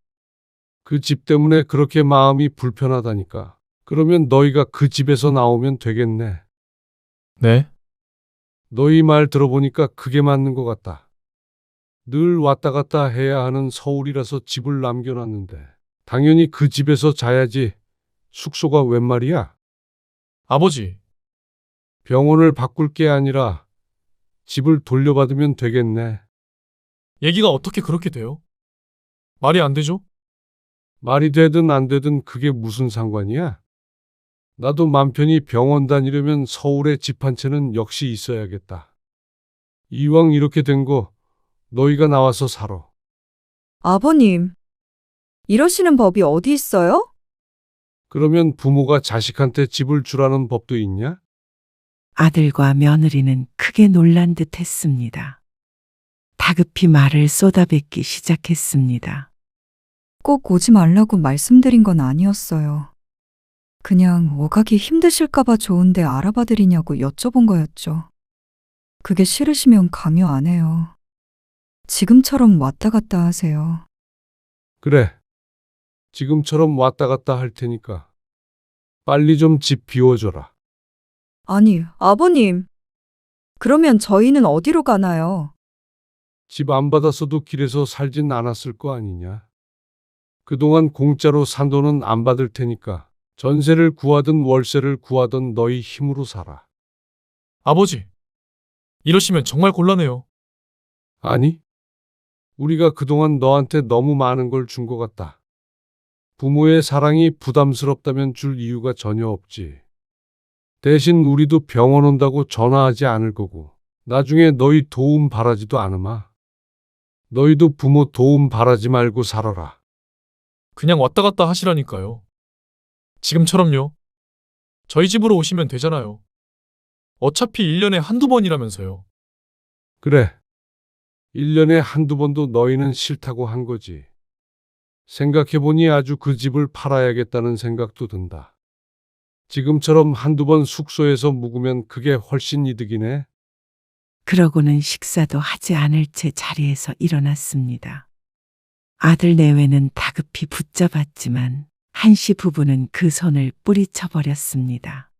그 집 때문에 그렇게 마음이 불편하다니까. 그러면 너희가 그 집에서 나오면 되겠네. 네? 너희 말 들어보니까 그게 맞는 것 같다. 늘 왔다 갔다 해야 하는 서울이라서 집을 남겨놨는데 당연히 그 집에서 자야지. 숙소가 웬 말이야? 아버지, 병원을 바꿀 게 아니라 집을 돌려받으면 되겠네. 얘기가 어떻게 그렇게 돼요? 말이 안 되죠? 말이 되든 안 되든 그게 무슨 상관이야? 나도 맘 편히 병원 다니려면 서울에 집 한 채는 역시 있어야겠다. 이왕 이렇게 된 거 너희가 나와서 살아. 아버님, 이러시는 법이 어디 있어요? 그러면 부모가 자식한테 집을 주라는 법도 있냐? 아들과 며느리는 크게 놀란 듯 했습니다. 다급히 말을 쏟아뱉기 시작했습니다. 꼭 오지 말라고 말씀드린 건 아니었어요. 그냥 오가기 힘드실까봐 좋은데 알아봐 드리냐고 여쭤본 거였죠. 그게 싫으시면 강요 안 해요. 지금처럼 왔다 갔다 하세요. 그래. 지금처럼 왔다 갔다 할 테니까 빨리 좀 집 비워줘라. 아니, 아버님. 그러면 저희는 어디로 가나요? 집 안 받았어도 길에서 살진 않았을 거 아니냐. 그동안 공짜로 산 돈은 안 받을 테니까 전세를 구하든 월세를 구하든 너희 힘으로 살아. 아버지, 이러시면 정말 곤란해요. 아니, 우리가 그동안 너한테 너무 많은 걸 준 것 같다. 부모의 사랑이 부담스럽다면 줄 이유가 전혀 없지. 대신 우리도 병원 온다고 전화하지 않을 거고 나중에 너희 도움 바라지도 않으마. 너희도 부모 도움 바라지 말고 살아라. 그냥 왔다 갔다 하시라니까요. 지금처럼요. 저희 집으로 오시면 되잖아요. 어차피 1년에 한두 번이라면서요. 그래. 1년에 한두 번도 너희는 싫다고 한 거지. 생각해보니 아주 그 집을 팔아야겠다는 생각도 든다. 지금처럼 한두 번 숙소에서 묵으면 그게 훨씬 이득이네. 그러고는 식사도 하지 않을 채 자리에서 일어났습니다. 아들 내외는 다급히 붙잡았지만 한씨 부부는 그 손을 뿌리쳐 버렸습니다.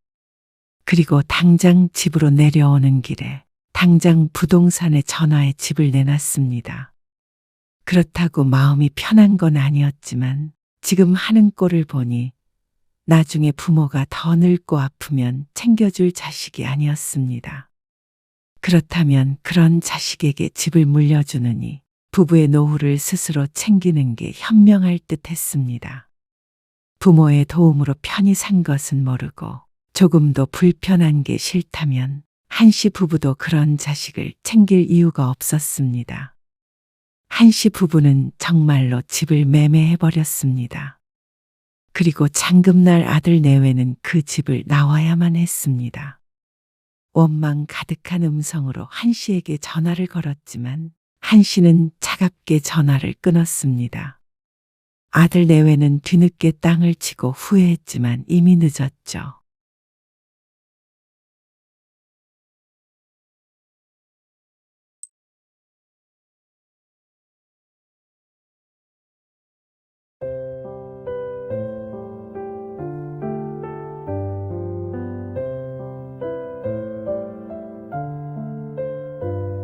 그리고 당장 집으로 내려오는 길에 당장 부동산에 전화해 집을 내놨습니다. 그렇다고 마음이 편한 건 아니었지만 지금 하는 꼴을 보니 나중에 부모가 더 늙고 아프면 챙겨줄 자식이 아니었습니다. 그렇다면 그런 자식에게 집을 물려주느니 부부의 노후를 스스로 챙기는 게 현명할 듯 했습니다. 부모의 도움으로 편히 산 것은 모르고 조금도 불편한 게 싫다면 한씨 부부도 그런 자식을 챙길 이유가 없었습니다. 한씨 부부는 정말로 집을 매매해버렸습니다. 그리고 잔금날 아들 내외는 그 집을 나와야만 했습니다. 원망 가득한 음성으로 한씨에게 전화를 걸었지만 한씨는 차갑게 전화를 끊었습니다. 아들 내외는 뒤늦게 땅을 치고 후회했지만 이미 늦었죠.